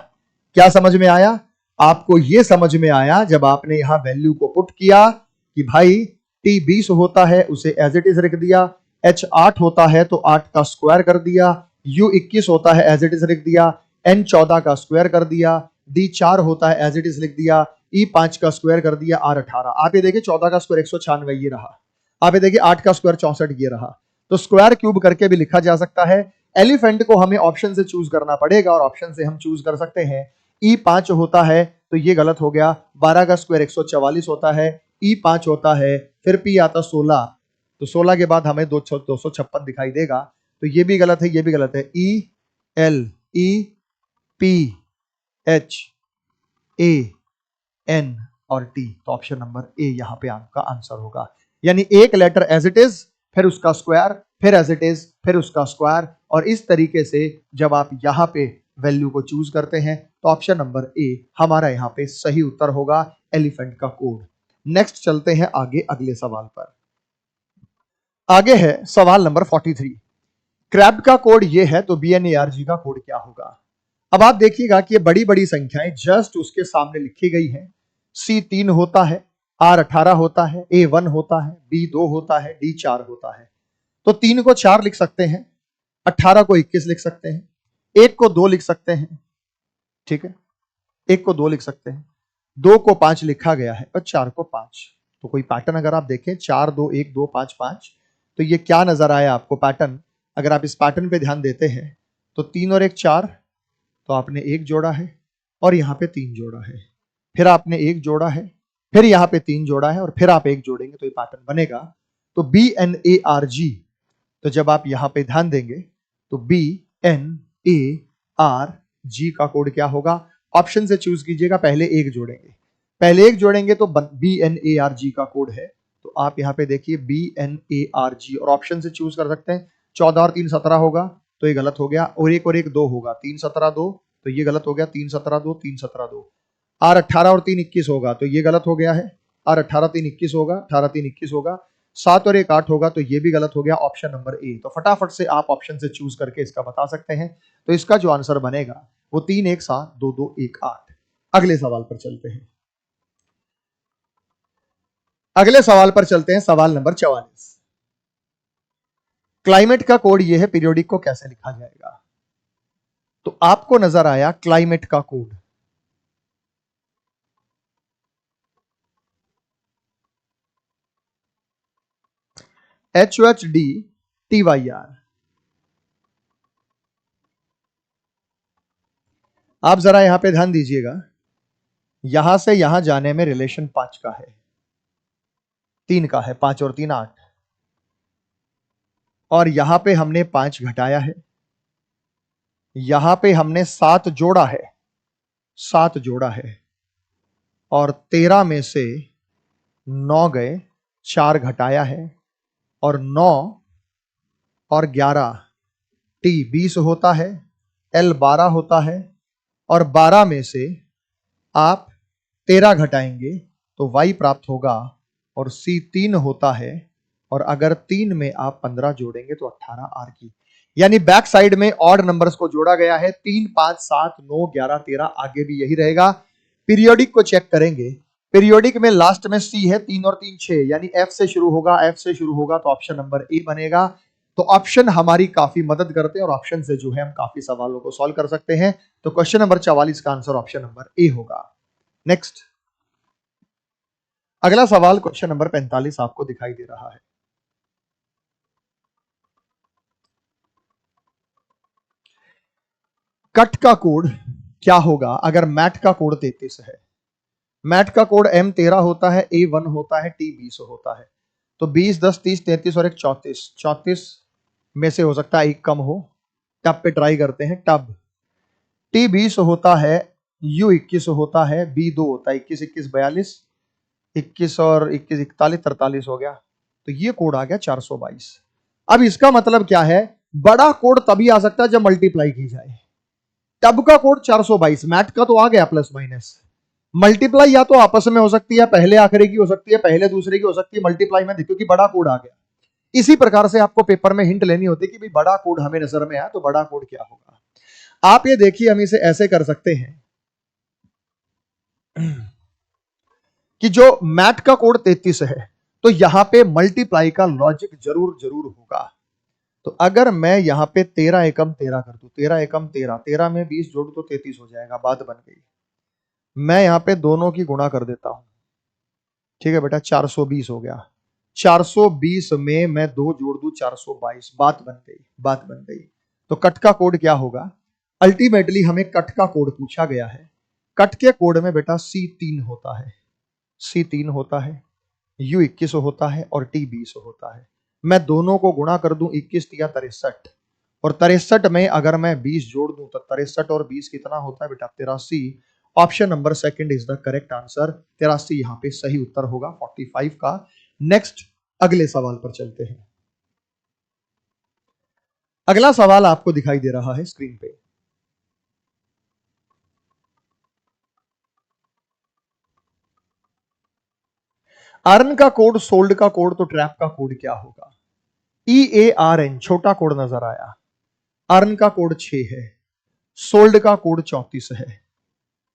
क्या समझ में आया? आपको यह समझ में आया जब आपने यहां वैल्यू को पुट किया कि भाई टी 20 होता है, उसे एज इट इज रख दिया, एच 8 होता है तो 8 का स्क्वायर कर दिया, यू 21 होता है एज इट इज रख दिया, एन 14 का स्क्वायर कर दिया, डी 4 होता है एज इट इज लिख दिया, ई 5 का स्क्वायर कर दिया, आर 18। आप ये देखिए 14 का स्क्वायर 196 ये रहा, आप ये देखिए 8 का स्क्वायर 64 ये रहा। तो स्क्वायर क्यूब करके भी लिखा जा सकता है। एलिफेंट को हमें ऑप्शन से चूज करना पड़ेगा, और ऑप्शन से हम चूज कर सकते हैं। ई 5 होता है तो ये गलत हो गया, 12 का स्क्वायर 144 होता है, ई 5 होता है, फिर पी आता 16, तो 16 के बाद हमें 256 दिखाई देगा, तो ये भी गलत है, ये भी गलत है। E L E P H A N और टी, तो ऑप्शन नंबर ए यहां पे आपका आंसर होगा। यानी एक लेटर एज इट इज, फिर उसका स्क्वायर, फिर एज इट इज, फिर उसका स्क्वायर, और इस तरीके से जब आप यहां पे वैल्यू को चूज करते हैं तो ऑप्शन नंबर ए हमारा यहां पे सही उत्तर होगा, एलिफेंट का कोड। नेक्स्ट चलते हैं आगे अगले सवाल पर। आगे है सवाल नंबर 43। क्रैब का कोड ये है, तो BNARG का कोड क्या होगा? अब आप देखिएगा कि ये बड़ी बड़ी संख्याएं जस्ट उसके सामने लिखी गई हैं। C3 होता है, R18 होता है, A1 होता है, B2 होता है, D4 होता है। तो 3 को 4 लिख सकते हैं, 18 को 21 लिख सकते हैं, 1 को 2 लिख सकते हैं, ठीक है, 1 को 2 लिख सकते हैं, 2 को 5 लिखा गया है, और 4 को 5। तो कोई पैटर्न अगर आप देखें, 4 2 1 2 5 5, तो ये क्या नजर आया आपको पैटर्न? अगर आप इस पैटर्न पे ध्यान देते हैं तो 3 और 1 4, तो आपने 1 जोड़ा है, और यहां पे 3 जोड़ा है, फिर आपने 1 जोड़ा है, फिर यहां पे 3 जोड़ा है, और फिर आप 1 जोड़ेंगे तो ये पैटर्न बनेगा। तो BNARG, तो जब आप यहां पे ध्यान देंगे तो BNARG का कोड क्या होगा? ऑप्शन से चूज कीजिएगा, पहले 1 जोड़ेंगे, पहले 1 जोड़ेंगे तो BNARG का कोड है। तो आप यहां पे देखिए BNARG, और ऑप्शन से चूज कर सकते हैं। 14 और 3 17 होगा, तो ये गलत हो गया, और 1 2 होगा, 3 17 2, तो ये गलत हो गया, 3 17 2 3 17 2। R18 और 3 21 होगा, तो ये गलत हो गया है, R18 3 21 होगा, 18 3 21 होगा, 7 और 1 8 होगा, तो ये भी गलत हो गया, ऑप्शन नंबर ए। तो फटाफट से आप ऑप्शन से चूज करके इसका बता सकते हैं। तो इसका जो आंसर बनेगा वो 3 1 7 2 2 1 8। अगले सवाल पर चलते हैं। अगले सवाल पर चलते हैं, सवाल नंबर 44। क्लाइमेट का कोड ये है, पीरियोडिक को कैसे लिखा जाएगा? तो आपको नजर आया क्लाइमेट का कोड, HHDTYR। आप जरा यहां पे ध्यान दीजिएगा, यहां से यहां जाने में रिलेशन 5 का है, 3 का है, 5 और 3 8, और यहां पे हमने 5 घटाया है, यहां पे हमने 7 जोड़ा है, 7 जोड़ा है, और 13 में से 9 गए, 4 घटाया है, और 9 और 11, T 20 होता है, L 12 होता है, और 12 में से आप 13 घटाएंगे तो y प्राप्त होगा, और C 3 होता है, और अगर 3 में आप 15 जोड़ेंगे तो 18 आर की। यानी बैक साइड में ऑड नंबर्स को जोड़ा गया है, 3, 5, 7, 9, 11, 13, आगे भी यही रहेगा। पीरियोडिक को चेक करेंगे, पीरियोडिक में लास्ट में C है, 3 और 3 6, यानी F से शुरू होगा, F से शुरू होगा तो ऑप्शन नंबर ए बनेगा। तो ऑप्शन हमारी काफी मदद करते हैं और ऑप्शन से जो है हम काफी सवालों को सॉल्व कर सकते हैं। तो क्वेश्चन नंबर 44 का आंसर ऑप्शन नंबर ए होगा। नेक्स्ट, अगला सवाल क्वेश्चन नंबर 45 आपको दिखाई दे रहा है। कट का कोड क्या होगा अगर मैट का कोड 33 है? मैट का कोड M13 होता है, A1 होता है, T20 होता है। तो 20, 10, 30, 33 और एक 34, 34 में से हो सकता है एक कम हो। टब पे ट्राई करते हैं। टब T20 होता है, U21 होता है, B2 होता है, 21, 21, 42, 21 और 21, 41, 43 हो गया। तो ये कोड आ गया 422। अब इसका मतलब क्या है? बड़ा कोड तभी आ सकता है जब मल्टीप्लाई की जाए। टब का कोड 422, मैट का तो आ गया प्लस माइनस। मल्टीप्लाई या तो आपस में हो सकती है, पहले आखिरी की हो सकती है, पहले दूसरे की हो सकती है, मल्टीप्लाई में देखो कि बड़ा कोड आ गया। इसी प्रकार से आपको पेपर में हिंट लेनी होती है कि भाई बड़ा कोड हमें नजर में आया, तो बड़ा कोड क्या होगा। आप ये देखिए, हम इसे ऐसे कर सकते हैं कि जो मैट का कोड 33 है, तो यहां पे मल्टीप्लाई का लॉजिक जरूर जरूर होगा। तो अगर मैं यहां पे 13 एकम 13 कर दूं, 13 एकम 13, 13 में 20 जोड़ तो 33 हो जाएगा, बात बन गई। मैं यहां पे दोनों की गुणा कर देता हूं, ठीक है बेटा, 420 हो गया। 420 में मैं 2 जोड़ दूं, 422, बात बन गई, बात बन गई। तो कट का कोड क्या होगा? अल्टीमेटली हमें कट का कोड पूछा गया है। कट के कोड में बेटा C3 होता है, C3 होता है, U21 होता है और T20 होता है। मैं दोनों को गुणा कर दूं, 21 या 63, और 63 में अगर मैं 20 जोड़ दूं तो 63 और 20 कितना होता है बेटा? 83। Option number second is the correct answer. 83 यहां पे सही उत्तर होगा 45 का। नेक्स्ट, अगले सवाल पर चलते हैं। अगला सवाल आपको दिखाई दे रहा है स्क्रीन पे। अर्न का कोड, सोल्ड का कोड, तो ट्रैप का कोड क्या होगा? EARN, छोटा कोड नजर आया। अर्न का कोड 6 है, सोल्ड का कोड 34 है।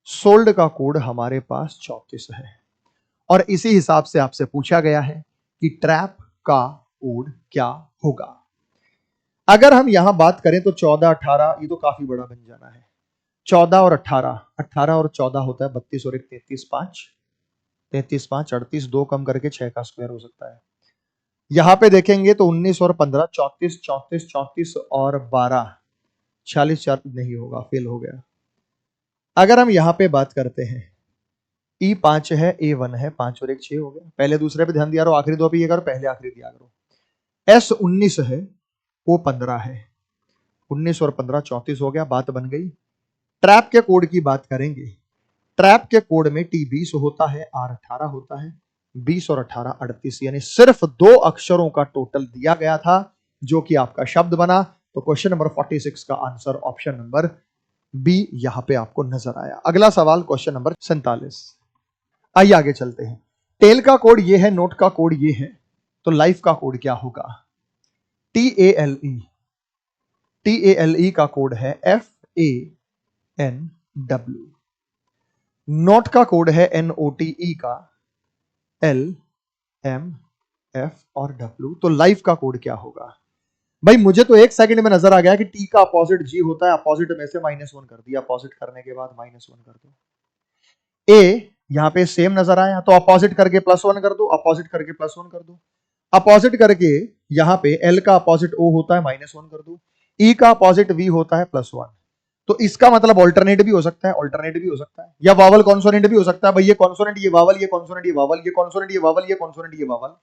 सोल्ड का कोड हमारे पास 34 है, और इसी हिसाब से आपसे पूछा गया है कि ट्रैप का कोड क्या होगा। अगर हम यहां बात करें तो 14, 18, ये तो काफी बड़ा बन जाना है। 14 और 18, 18 और 14 होता है 32 और एक 33, 5, 33, 5, 38, 2 कम करके 6 का स्क्वायर हो सकता है। यहां पे देखेंगे तो 19 और 15, 34, 34, 34 और 12, 46, 4 नहीं होगा, फेल हो गया। अगर हम यहां पे बात करते हैं, E5 है, A1 है, 5 और एक 6 हो गया। पहले दूसरे पे ध्यान दिया करो, आखिरी दो पे ये करो, पहले आखिरी दिया करो। S19 है, वो 15 है, 19 और 15 34 हो गया, बात बन गई। ट्रैप के कोड की बात करेंगे, ट्रैप के कोड में T20 होता है, R18 होता है, 20 और 18 38, यानी सिर्फ 2 अक्षरों का टोटल दिया गया था जो कि आपका शब्द बना। तो क्वेश्चन नंबर 46 का आंसर ऑप्शन नंबर बी यहां पे आपको नजर आया। अगला सवाल क्वेश्चन नंबर 47। आइए आगे चलते हैं। टेल का कोड ये है, नोट का कोड ये है, तो लाइफ का कोड क्या होगा? TALE, TALE का कोड है FANW, नोट का कोड है NOTE का LMF और W। तो लाइफ का कोड क्या होगा? भाई मुझे तो एक सेकंड में नजर आ गया कि टी का अपोजिट जी होता है, अपोजिट में से -1 कर दिया, अपोजिट करने के बाद -1 कर दो। ए यहां पे सेम नजर आया, तो अपोजिट करके +1 कर दो, अपोजिट करके +1 कर दो। अपोजिट करके यहां पे L का अपोजिट O होता है, -1 कर दो। E का अपोजिट V होता है, +1। तो इसका मतलब ऑल्टरनेट भी हो सकता है, ऑल्टरनेट भी हो सकता है, या वावल कॉन्सोनेंट भी हो सकता है। भाई ये कॉन्सोनेंट, ये वावल, ये कॉन्सोनेंट, ये वावल, ये कॉन्सोनेंट, ये वावल, ये कॉन्सोनेंट, ये वावल।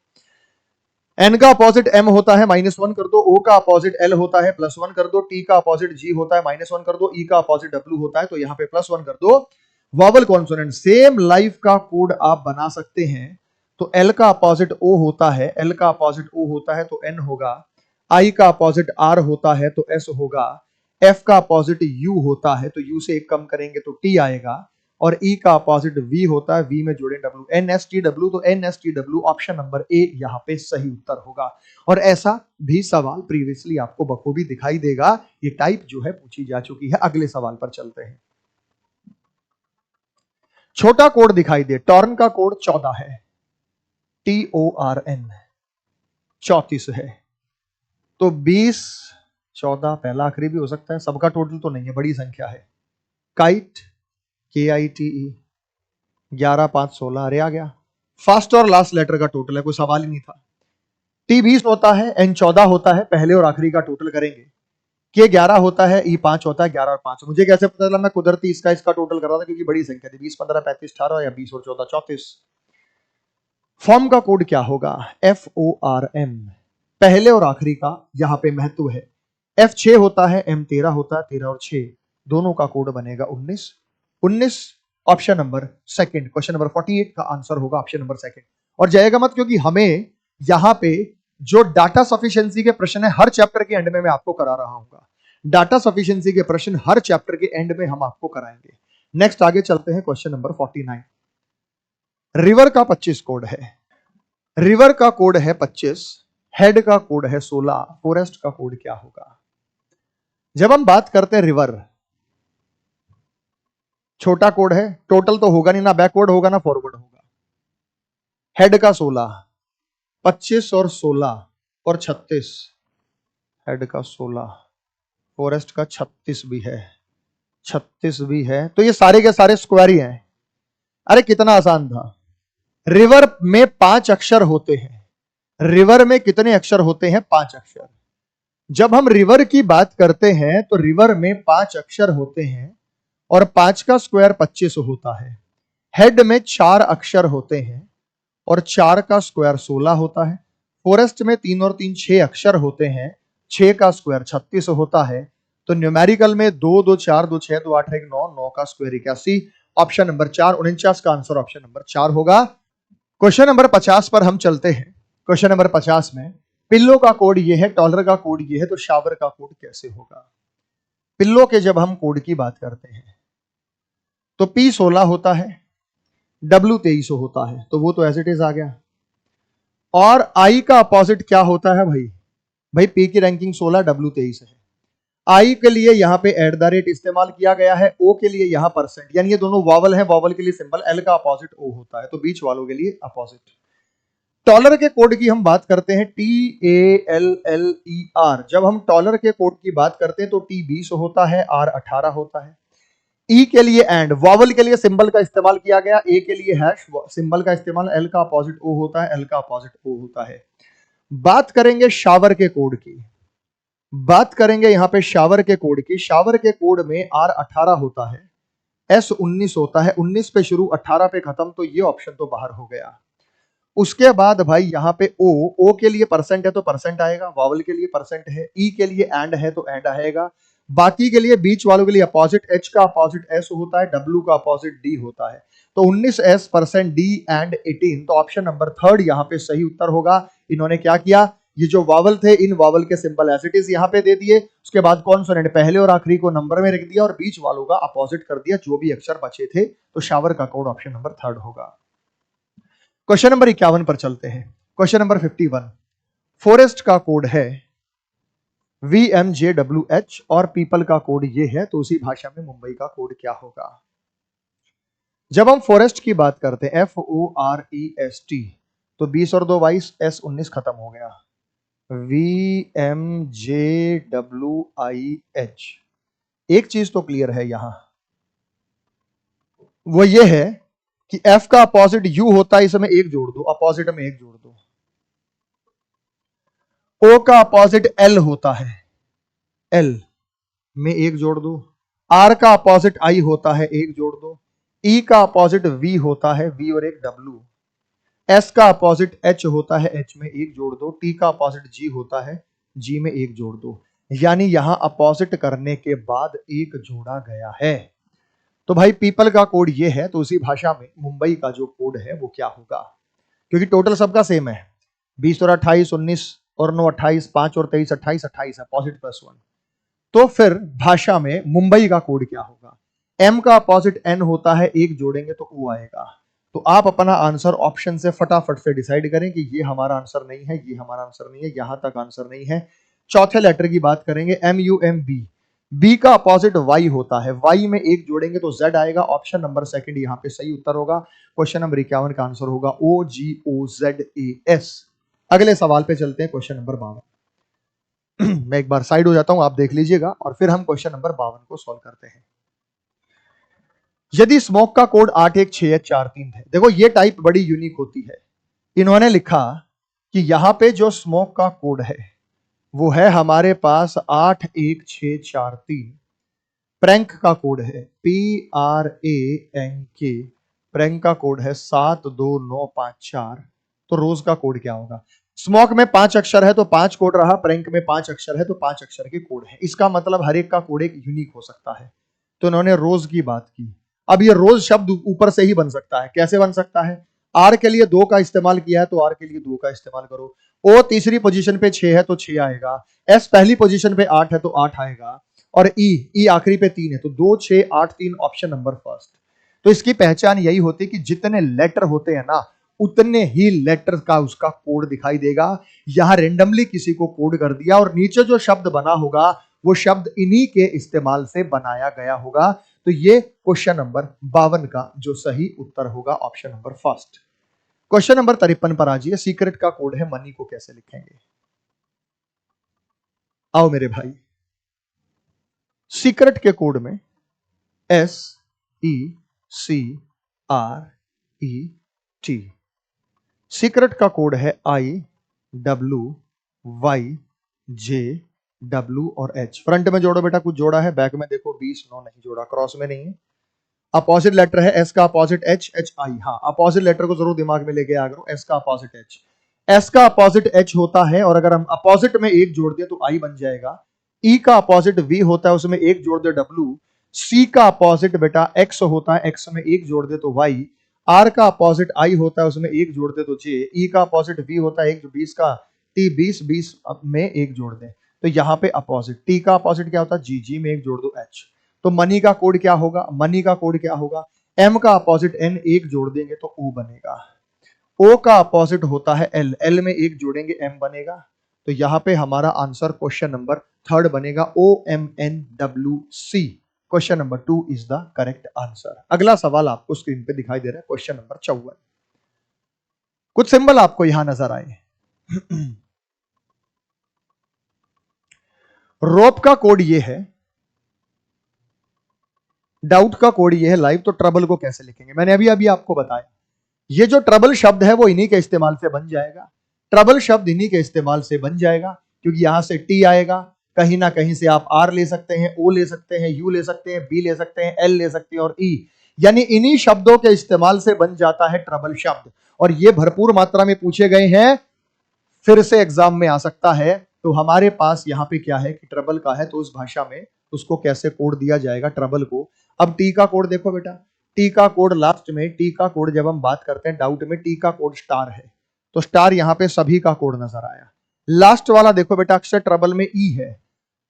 N का अपोजिट M होता है, -1 कर दो। O का अपोजिट L होता है, +1 कर दो। T का अपोजिट G होता है, -1 कर दो। E का अपोजिट W होता है, तो यहां पे +1 कर दो। वावल कॉन्सोनेंट, सेम लाइफ का कोड आप बना सकते हैं। तो L का अपोजिट O होता है, L का अपोजिट O होता है तो N होगा। I का अपोजिट R होता है तो S होगा। F का अपोजिट U होता है तो U से एक कम करेंगे तो T आएगा, और E का अपोजिट V होता है, V में जोड़े W, NSTW, तो NSTW ऑप्शन नंबर ए यहां पे सही उत्तर होगा। और ऐसा भी सवाल प्रीवियसली आपको बखूबी दिखाई देगा, ये टाइप जो है पूछी जा चुकी है। अगले सवाल पर चलते हैं। छोटा कोड दिखाई दे, टॉर्न का कोड 14 है, TORN 34 है, तो 20 14 पहला आखिरी भी हो सकता है, सबका टोटल तो नहीं है, बड़ी संख्या है। काइट KITE 11 5 16, अरे आ गया। फर्स्ट और लास्ट लेटर का टोटल है, कोई सवाल ही नहीं था। T 20 होता है, N 14 होता है, पहले और आखिरी का टोटल करेंगे। K 11 होता है, E 5 होता है, 11 और 5। मुझे कैसे पता चला? मैं कुदरती इसका टोटल कर रहा था क्योंकि बड़ी संख्या थी, 20 15 35 18 या 20 और 14 34। फॉर्म का कोड क्या होगा? FORM, पहले और आखिरी का यहां पे महत्व है। F 6 होता है, M 13 होता है, 13 और 6 दोनों का कोड बनेगा 19। 19 option number second, question number 48 का आंसर होगा ऑप्शन नंबर सेकंड। और जाएगा मत, क्योंकि हमें यहां पे जो डाटा सफिशिएंसी के प्रश्न है हर चैप्टर के एंड में मैं आपको करा रहा हूं। डाटा सफिशिएंसी के प्रश्न हर चैप्टर के एंड में हम आपको कराएंगे। नेक्स्ट आगे चलते हैं, क्वेश्चन नंबर 49। रिवर का 25 कोड है, रिवर का कोड है 25, हेड का कोड है 16, फॉरेस्ट का कोड क्या होगा? जब हम बात करते हैं रिवर, छोटा कोड है, टोटल तो होगा नहीं, ना बैकवर्ड होगा ना फॉरवर्ड होगा। हेड का 16, 25 और 16 और 36, हेड का 16, फॉरेस्ट का 36 भी है, 36 भी है, तो ये सारे के सारे स्क्वायर ही हैं। अरे कितना आसान था। रिवर में 5 अक्षर होते हैं, रिवर में कितने अक्षर होते हैं? 5 अक्षर। जब हम रिवर की बात करते हैं तो रिवर में 5 अक्षर होते हैं और 5 का स्क्वायर 25 होता है। हेड में 4 अक्षर होते हैं और 4 का स्क्वायर 16 होता है। फॉरेस्ट में 3 और 3 6 अक्षर होते हैं, 6 का स्क्वायर 36 होता है। तो न्यूमेरिकल में 2 2 4 2 6 2 8 1 9, 9 का स्क्वायर 81, ऑप्शन नंबर 4, 49 का आंसर ऑप्शन नंबर 4 होगा। क्वेश्चन नंबर 50 पर हम चलते हैं। क्वेश्चन नंबर 50 में पिल्लो का कोड ये है, टॉलर का कोड ये है, तो शावर का कोड कैसे होगा? पिल्लो के जब हम कोड की बात करते हैं तो P 16 होता है, W 23 होता है, तो वो तो एज इट इज आ गया। और I का अपोजिट क्या होता है भाई? भाई P की रैंकिंग 16, W 23 है। I के लिए यहां पे एट द रेट इस्तेमाल किया गया है, O के लिए यहां परसेंट, यानी ये दोनों वॉवल हैं, वॉवल के लिए सिंबल, L का अपोजिट O होता है, तो बीच वालों के लिए अपोजिट। टॉलर के कोड की हम बात करते हैं, TALLER। जब हम टॉलर के कोड की बात करते हैं तो T 20 होता है, R 18 होता है। E के लिए एंड, वॉवल के लिए सिंबल का इस्तेमाल किया गया, A के लिए हैश सिंबल का इस्तेमाल, L का अपोजिट O होता है, L का अपोजिट O होता है। बात करेंगे शावर के कोड की, बात करेंगे यहां पे शावर के कोड की। शावर के कोड में R 18 होता है, S 19 होता है, 19 पे शुरू 18 पे खत्म, तो ये ऑप्शन तो बाहर हो गया। उसके बाद भाई यहां पे O के लिए परसेंट है तो परसेंट आएगा, वॉवल के लिए परसेंट है, E के लिए एंड है तो एंड आएगा, बाकी के लिए बीच वालों के लिए अपोजिट, H का अपोजिट S होता है, W का अपोजिट D होता है। तो 19S परसेंट D एंड 18, तो ऑप्शन नंबर 3 यहां पे सही उत्तर होगा। इन्होंने क्या किया, ये जो वॉवल थे इन वॉवल के सिंबल एज इट इज यहां पे दे दिए, उसके बाद कॉन्सोनेंट पहले और आखिरी को नंबर में रख दिया और बीच वालों का अपोजिट कर दिया, जो भी अक्षर बचे थे। तो शावर का कोड ऑप्शन नंबर 3 होगा। क्वेश्चन नंबर 51 पर चलते हैं। क्वेश्चन नंबर 51, फॉरेस्ट का कोड है VMJWH और पीपल का कोड ये है, तो उसी भाषा में मुंबई का कोड क्या होगा? जब हम फॉरेस्ट की बात करते हैं FOREST, तो 20 और 2 22, S 19 खत्म हो गया, VMJWIH। एक चीज तो क्लियर है यहां, वो ये है कि F का अपोजिट U होता है, इसमें एक जोड़ दो, अपोजिट में एक जोड़ दो। O का अपोजिट L होता है, L में एक जोड़ दो। R का अपोजिट I होता है, एक जोड़ दो। E का अपोजिट V होता है, V और एक W। S का अपोजिट H होता है, H में एक जोड़ दो। T का अपोजिट G होता है, G में एक जोड़ दो। यानी यहां अपोजिट करने के बाद एक जोड़ा गया है। तो भाई पीपल का कोड ये है, तो उसी भाषा में मुंबई का जो कोड है वो क्या होगा? क्योंकि टोटल सबका सेम है, 20 और 28 19 और 9 28, 5 और 23 28 28 है, अपोजिट +1। तो फिर भाषा में मुंबई का कोड क्या होगा? एम का अपोजिट एन होता है, एक जोड़ेंगे तो ओ आएगा। तो आप अपना आंसर ऑप्शन से फटाफट से डिसाइड करें कि ये हमारा आंसर नहीं है, ये हमारा आंसर नहीं है, यहां तक आंसर नहीं है। चौथे लेटर की बात करेंगे, M U M B, B का अपोजिट वाई होता है, वाई में एक जोड़ेंगे तो जेड आएगा। ऑप्शन नंबर सेकंड यहां पे सही उत्तर होगा। क्वेश्चन नंबर 51 का आंसर होगा ओ जी ओ जेड ए एस। अगले सवाल पे चलते हैं, क्वेश्चन नंबर 52। मैं एक बार साइड हो जाता हूं, आप देख लीजिएगा और फिर हम क्वेश्चन नंबर 52 को सॉल्व करते हैं। यदि स्मोक का कोड 816H43 है, देखो ये टाइप बड़ी यूनिक होती है। इन्होंने लिखा कि यहां पे जो स्मोक का कोड है वो है हमारे पास 81643। प्रैंक का कोड है PRANK, प्रैंक का कोड है 72954। तो रोज का कोड क्या होगा? स्मोक में 5 अक्षर है तो 5 कोड रहा, प्रैंक में 5 अक्षर है तो 5 अक्षर के कोड है। इसका मतलब हर एक का कोड एक यूनिक हो सकता है। तो इन्होंने रोज की बात की। अब ये रोज शब्द ऊपर से ही बन सकता है। कैसे बन सकता है? आर के लिए 2 का इस्तेमाल किया है तो आर के लिए 2 का इस्तेमाल करो। ओ तीसरी पोजीशन पे 6 है तो 6 आएगा। एस पहली पोजीशन पे 8 है तो 8 आएगा। और ई आखिरी पे 3 है तो 2 6 8 3, ऑप्शन नंबर फर्स्ट। तो इसकी पहचान यही होती है कि जितने लेटर होते हैं ना, उतने ही लेटर का उसका कोड दिखाई देगा। यहां रेंडमली किसी को कोड कर दिया और नीचे जो शब्द बना होगा वो शब्द इन्हीं के इस्तेमाल से बनाया गया होगा। तो ये क्वेश्चन नंबर 52 का जो सही उत्तर होगा option number first. Question number 53 पर आ जाइए। सीक्रेट का कोड है मनी को कैसे लिखेंगे? आओ मेरे भाई, सीक्रेट के कोड में SECRET, सीक्रेट का कोड है IWYJW और H। फ्रंट में जोड़ो बेटा, कुछ जोड़ा है, बैक में देखो 20 नो नहीं जोड़ा, क्रॉस में नहीं है। अपोजिट लेटर है एस का अपोजिट एच, एच आई। हाँ, अपोजिट लेटर को जरूर दिमाग में लेके आ करो। एस का अपोजिट एच, एस का अपोजिट एच होता है और अगर हम अपोजिट में एक जोड़ दिए तो आई बन जाएगा। ई का अपोजिट वी होता है, उसमें एक जोड़ दे डब्ल्यू। सी का अपोजिट बेटा एक्स होता है, एक्स में एक जोड़ दे तो वाई। आर का अपोजिट आई होता है, उसमें एक जोड़ दे तो जे। ई का अपोजिट वी होता है, एक 20 का टी, 20 में एक जोड़ दे तो यहां पे अपोजिट। टी का अपोजिट क्या होता है? जी, जी में एक जोड़ दो एच। तो मनी का कोड क्या होगा? मनी का कोड क्या होगा? एम का अपोजिट एन, एक जोड़ देंगे तो ओ बनेगा। ओ का अपोजिट होता है एल, एल में एक जोड़ेंगे एम बनेगा। तो यहां पे हमारा आंसर क्वेश्चन नंबर थर्ड बनेगा OMNWC। Question number 2 is the correct answer. अगला सवाल आपको स्क्रीन पे दिखाई दे रहा है, क्वेश्चन नंबर 54। कुछ सिंबल आपको यहां नजर आए। रोप का कोड ये है, डाउट का कोड ये है लाइव। तो ट्रबल को कैसे लिखेंगे? मैंने अभी अभी आपको बताया, ये जो ट्रबल शब्द है वो इन्हीं के इस्तेमाल से बन जाएगा। ट्रबल शब्द इन्हीं के इस्तेमाल से बन जाएगा क्योंकि यहां से टी आएगा, कहीं ना कहीं से आप आर ले सकते हैं, ओ ले सकते हैं, यू ले सकते हैं, बी ले सकते हैं, एल ले सकते हैं और ई, यानी इन्हीं शब्दों के इस्तेमाल से बन जाता है ट्रबल शब्द। और ये भरपूर मात्रा में पूछे गए हैं, फिर से एग्जाम में आ सकता है। तो हमारे पास यहाँ पे क्या है कि ट्रबल का है तो उस भाषा में उसको कैसे कोड दिया जाएगा ट्रबल को। अब टी का कोड देखो बेटा, टी का कोड लास्ट में, टी का कोड जब हम बात करते हैं डाउट में, टी का कोड स्टार है तो स्टार यहाँ पे सभी का कोड नजर आया। लास्ट वाला देखो बेटा, अक्षर ट्रबल में ई है,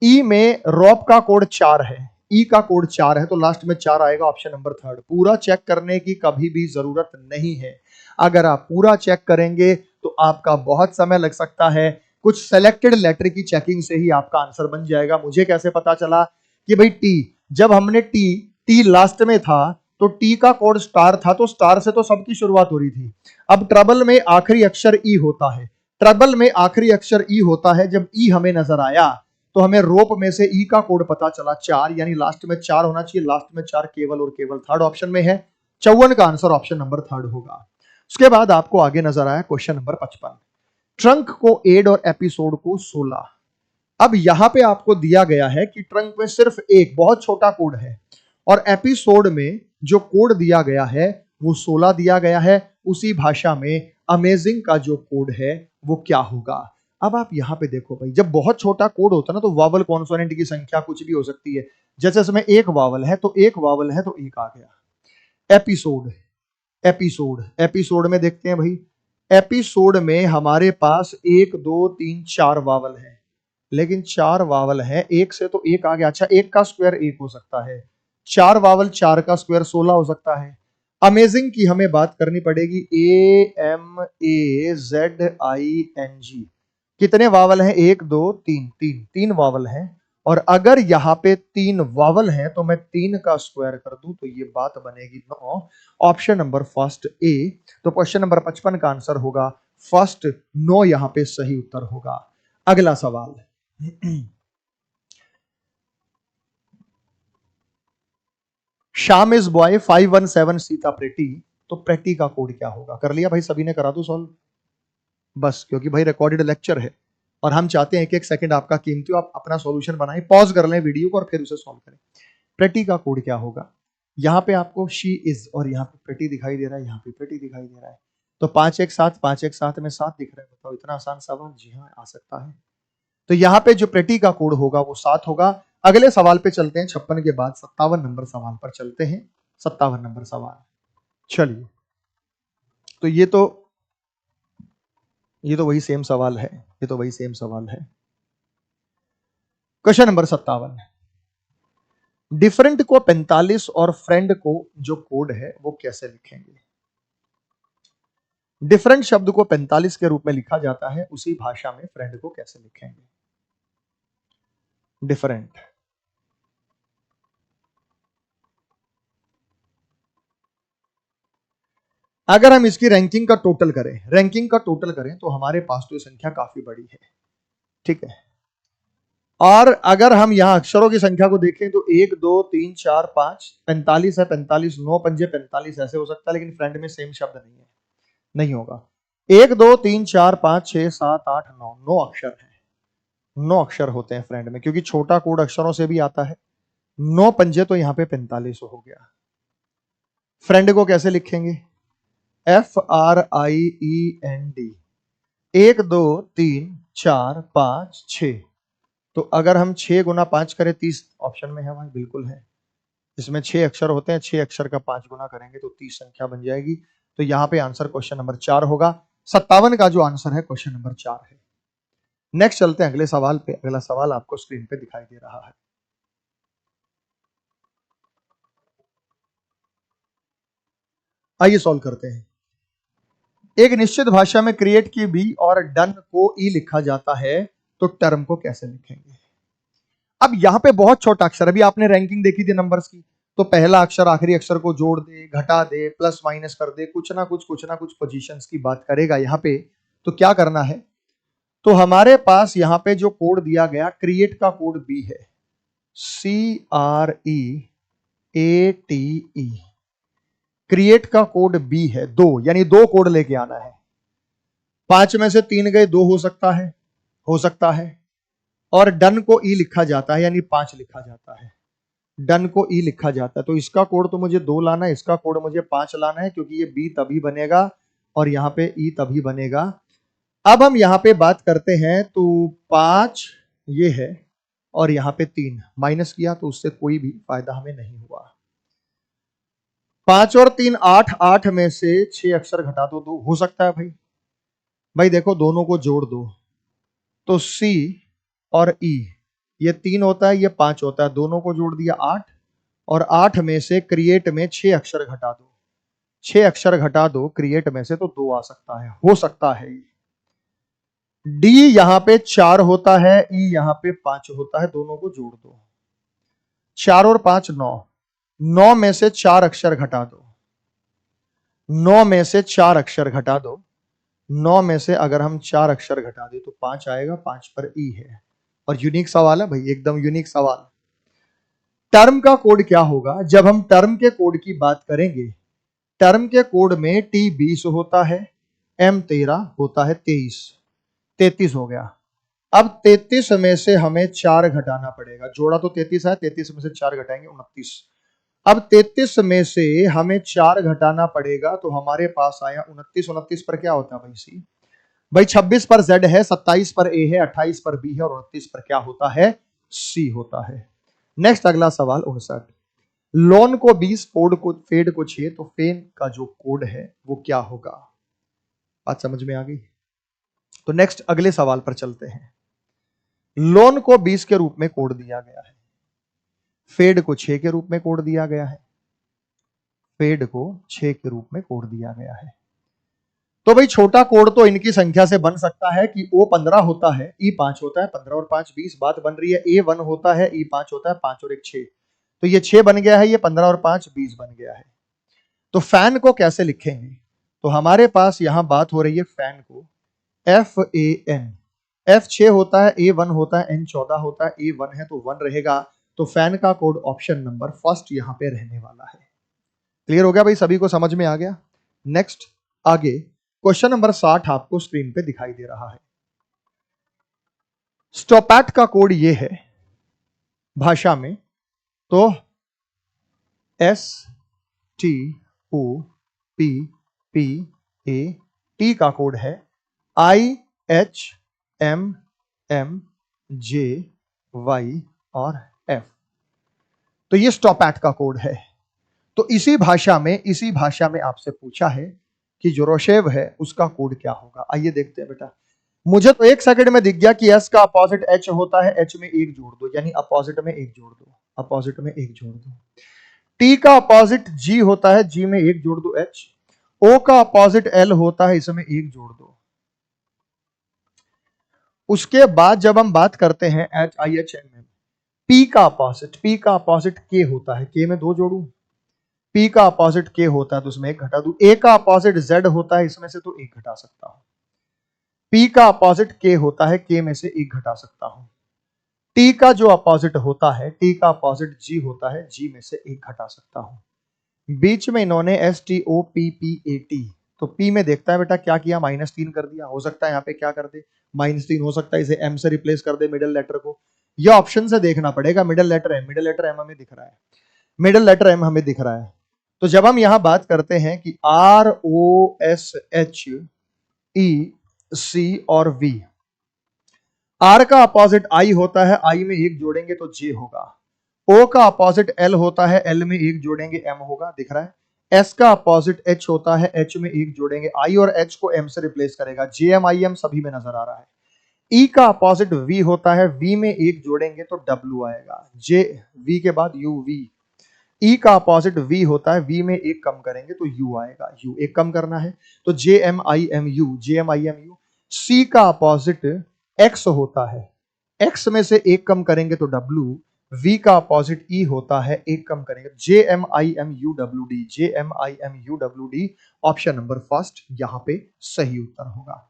ई में रॉप का कोड 4 है, ई का कोड 4 है तो लास्ट में 4 आएगा, ऑप्शन नंबर थर्ड। पूरा चेक करने की कभी भी जरूरत नहीं है। अगर आप पूरा चेक करेंगे तो आपका बहुत समय लग सकता है। कुछ सेलेक्टेड लेटर की चेकिंग से ही आपका आंसर बन जाएगा। मुझे कैसे पता चला कि भाई टी, जब हमने टी लास्ट में था तो टी का कोड स्टार था तो स्टार से तो सबकी शुरुआत हो रही थी। अब ट्रबल में आखिरी अक्षर ई होता है, ट्रबल में आखिरी अक्षर ई होता है। जब ई हमें नजर आया तो हमें रोप में से ई का कोड पता चला 4, यानी लास्ट में 4 होना चाहिए। लास्ट में 4 केवल और केवल थर्ड ऑप्शन में है। 54 का आंसर ऑप्शन नंबर थर्ड होगा। उसके बाद आपको आगे नजर आया क्वेश्चन नंबर 55, ट्रंक को 8 और एपिसोड को 16। अब यहां पे आपको दिया गया है कि ट्रंक में सिर्फ एक बहुत छोटा कोड है और एपिसोड में जो कोड दिया गया है वो 16 दिया गया है। उसी भाषा में अमेजिंग का जो कोड है वो क्या होगा? अब आप यहां पे देखो भाई, जब बहुत छोटा कोड होता है ना तो वावल कॉन्सोनेंट की संख्या कुछ भी हो सकती है। जैसे इसमें एक वावल है तो एक वावल है तो एक आ गया। एपिसोड, एपिसोड, एपिसोड में देखते हैं भाई, एपिसोड में हमारे पास 1 2 3 4 वावल है, लेकिन 4 वावल है, एक से तो एक आ गया। अच्छा, एक का स्क्वायर 1 हो सकता है, 4 वावल 4 का स्क्वायर 16 हो सकता है। अमेजिंग की हमें बात करनी पड़ेगी। AMAZING, कितने वावल हैं? 1 2 3, तीन वावल हैं। और अगर यहां पे 3 वावल हैं तो मैं 3 का स्क्वायर कर दूं तो ये बात बनेगी 9। Option number first A. तो क्वेश्चन नंबर 55 का आंसर होगा फर्स्ट 9, यहां पे सही उत्तर होगा। अगला सवाल, Shyam is boy 517 Sita pretty, तो प्रेटी का कोड क्या होगा? कर लिया भाई सभी ने? करा दो सॉल्व बस, क्योंकि भाई रिकॉर्डेड लेक्चर है और हम चाहते हैं एक सेकंड आपका कीमती, आप अपना सॉल्यूशन बनाएं, पॉज कर लें वीडियो को और फिर उसे सॉल्व करें। प्रेटी का कोड क्या होगा? यहां पे आपको शी इज और यहां पे प्रेटी दिखाई दे रहा है, यहां पे प्रेटी दिखाई दे रहा है, तो 5 एक साथ, 5 एक साथ में 7 दिख रहा है। बताओ इतना आसान सवाल? जी हाँ, आ सकता है। तो यहां पे जो प्रेटी का कोड होगा वो 7 होगा। अगले सवाल पे चलते हैं, 56 के बाद 57 नंबर सवाल पर चलते हैं। 57 नंबर सवाल, चलिए। तो ये तो वही सेम सवाल है, ये तो वही सेम सवाल है। क्वेश्चन नंबर 57, डिफरेंट को 45 और फ्रेंड को जो कोड है वो कैसे लिखेंगे? डिफरेंट शब्द को 45 के रूप में लिखा जाता है, उसी भाषा में फ्रेंड को कैसे लिखेंगे? डिफरेंट, अगर हम इसकी रैंकिंग का टोटल करें तो हमारे पास तो ये संख्या काफी बड़ी है, ठीक है। और अगर हम यहां अक्षरों की संख्या को देखें तो 1 2 3 4 5, 45 है, 45 9 पंजे 45 ऐसे हो सकता है, लेकिन फ्रेंड में सेम शब्द नहीं है, नहीं होगा। 1 2 3 4 5 6 7 8 9, 9 अक्षर है, 9 अक्षर होते हैं फ्रेंड में, क्योंकि छोटा कोड अक्षरों से भी आता है। 9 पंजे तो यहां पे 45 हो गया। फ्रेंड को कैसे लिखेंगे? FRIEND, 1 2 3 4 5 6। तो अगर हम 6 गुना 5 करें 30, ऑप्शन में है भाई, बिल्कुल है। इसमें 6 अक्षर होते हैं, 6 अक्षर का 5 गुना करेंगे तो 30 संख्या बन जाएगी। तो यहां पे आंसर क्वेश्चन नंबर 4 होगा। 57 का जो आंसर है क्वेश्चन नंबर 4 है। नेक्स्ट चलते हैं अगले सवाल पे। अगला सवाल आपको स्क्रीन पे दिखाई दे रहा है। आइए सॉल्व करते हैं। एक निश्चित भाषा में क्रिएट की बी और डन को ई लिखा जाता है, तो टर्म को कैसे लिखेंगे? अब यहां पे बहुत छोटा अक्षर, अभी आपने रैंकिंग देखी थी नंबर्स की, तो पहला अक्षर आखिरी अक्षर को जोड़ दे, घटा दे, प्लस माइनस कर दे, कुछ ना कुछ पोजीशंस की बात करेगा यहां पे। तो क्या करना है? तो हमारे पास यहां पे जो कोड दिया गया, क्रिएट का कोड बी है, CREATE, क्रिएट का कोड बी है 2, यानी 2 कोड लेके आना है। 5 में से 3 गए, 2 हो सकता है। और डन को ई लिखा जाता है, यानी 5 लिखा जाता है। डन को ई लिखा जाता है, तो इसका कोड तो मुझे 2 लाना है, इसका कोड मुझे 5 लाना है, क्योंकि ये बी तभी बनेगा और यहां पे ई तभी बनेगा। अब हम यहां पे बात करते हैं, तो 5 ये है और यहां पे 3 माइनस किया, तो उससे कोई भी फायदा हमें नहीं हुआ। 5 और 3 8, 8 में से 6 अक्षर घटा दो, 2 हो सकता है भाई। भाई देखो, दोनों को जोड़ दो, तो सी और ई, ये 3 होता है, ये 5 होता है, दोनों को जोड़ दिया 8, और 8 में से क्रिएट में 6 अक्षर घटा दो, 6 अक्षर घटा दो क्रिएट में से, तो 2 आ सकता है, हो सकता है। डी यहां पे 4 होता है, ई यहां पे 5 होता है, दोनों को जोड़ दो, 4 और 5 9, 9 में से 4 अक्षर घटा दो, 9 में से 4 अक्षर घटा दो, 9 में से अगर हम 4 अक्षर घटा दे तो 5 आएगा, 5 पर ई है। और यूनिक सवाल है भाई, एकदम यूनिक सवाल। टर्म का कोड क्या होगा? जब हम टर्म के कोड की बात करेंगे, टर्म के कोड में टी 20 होता है, एम 13 होता है, 23, 33 हो गया। अब 33 में से हमें 4 घटाना पड़ेगा, जोड़ा तो 33 है, 33 में से 4 घटाएंगे 29। अब 33 में से हमें 4 घटाना पड़ेगा, तो हमारे पास आया 29। 29 पर क्या होता है भाई? सी। भाई 26 पर जेड है, 27 पर ए है, 28 पर बी है, और 29 पर क्या होता है? सी होता है। नेक्स्ट अगला सवाल 59, लोन को 20, फेड को 6, तो फेन का जो कोड है वो क्या होगा? बात समझ में आ गई? तो नेक्स्ट अगले सवाल पर चलते हैं। लोन को 20 के रूप में कोड दिया गया है, फेड को 6 के रूप में कोड दिया गया है, फेड को 6 के रूप में कोड दिया गया है। तो भाई छोटा कोड तो इनकी संख्या से बन सकता है कि O 15 होता है, E 5 होता है, 15 और 5 20 बात बन रही है। A 1 होता है, E 5 होता है, 5 और 1 6, तो ये 6 बन गया है, ये 15 और 5 20 बन गया है। तो फैन को कैसे लिखेंगे? तो हमारे पास यहां बात हो रही है फैन को FAN, F 6 होता है, A 1 होता है, N 14 होता है, A 1 है तो 1 रहेगा। तो फैन का कोड ऑप्शन नंबर फर्स्ट यहां पे रहने वाला है। क्लियर हो गया भाई, सभी को समझ में आ गया। नेक्स्ट आगे क्वेश्चन नंबर 60 आपको स्क्रीन पे दिखाई दे रहा है। स्टॉपैट का कोड ये है भाषा में, तो STOPPAT का कोड है IHMMJY और F। तो ये स्टॉपैट का कोड है। तो इसी भाषा में आपसे पूछा है कि जो रोशेव है उसका कोड क्या होगा। आइए देखते हैं बेटा। मुझे तो एक सेकंड में दिख गया कि S का अपोजिट H होता है, H में 1 जोड़ दो, यानी अपोजिट में 1 जोड़ दो, अपोजिट में 1 जोड़ दो। T का अपोजिट G होता है, G में 1 जोड़ दो H। O का अपोजिट L होता है, इसमें 1 जोड़ दो। उसके बाद जब हम बात करते हैं HIHMM, P का अपोजिट K होता है, K में 2 जोड़ू। P का अपोजिट K होता है तो उसमें 1 घटा दूं। A का अपोजिट Z होता है, इसमें से तो 1 घटा सकता हूं। P का अपोजिट K होता है, K में से 1 घटा सकता हूं। T का जो अपोजिट होता है, T का अपोजिट G होता है, G में से 1 घटा सकता हूं। बीच में इन्होंने STOPPAT, तो P में देखता है बेटा क्या किया, -3 कर दिया। हो सकता है यहाँ पे क्या कर दे, -3, हो सकता है इसे M से रिप्लेस कर दे, मिडिल लेटर को। यह ऑप्शन से देखना पड़ेगा। Middle letter M, middle letter M हमें दिख रहा है, मिडिल लेटर M हमें दिख रहा है। तो जब हम यहां बात करते हैं कि ROSHEC और V, R का अपोजिट I होता है, I में 1 जोड़ेंगे तो J होगा। O का अपोजिट L होता है, L में 1 जोड़ेंगे M होगा, दिख रहा है। S का अपोजिट H होता है, H में 1 जोड़ेंगे, I और H को M से रिप्लेस करेगा, JMIM सभी में नजर आ रहा है। E का अपोजिट V होता है, V में 1 जोड़ेंगे तो W आएगा, J, V के बाद UV। E का अपोजिट V होता है, V में 1 कम करेंगे तो U आएगा, U 1 कम करना है तो JMIMU। C का अपोजिट X होता है, X में से 1 कम करेंगे तो W। V का अपोजिट E होता है, 1 कम करेंगे JMIMUWD, JMIMUWD option number first यहां पे सही उत्तर होगा।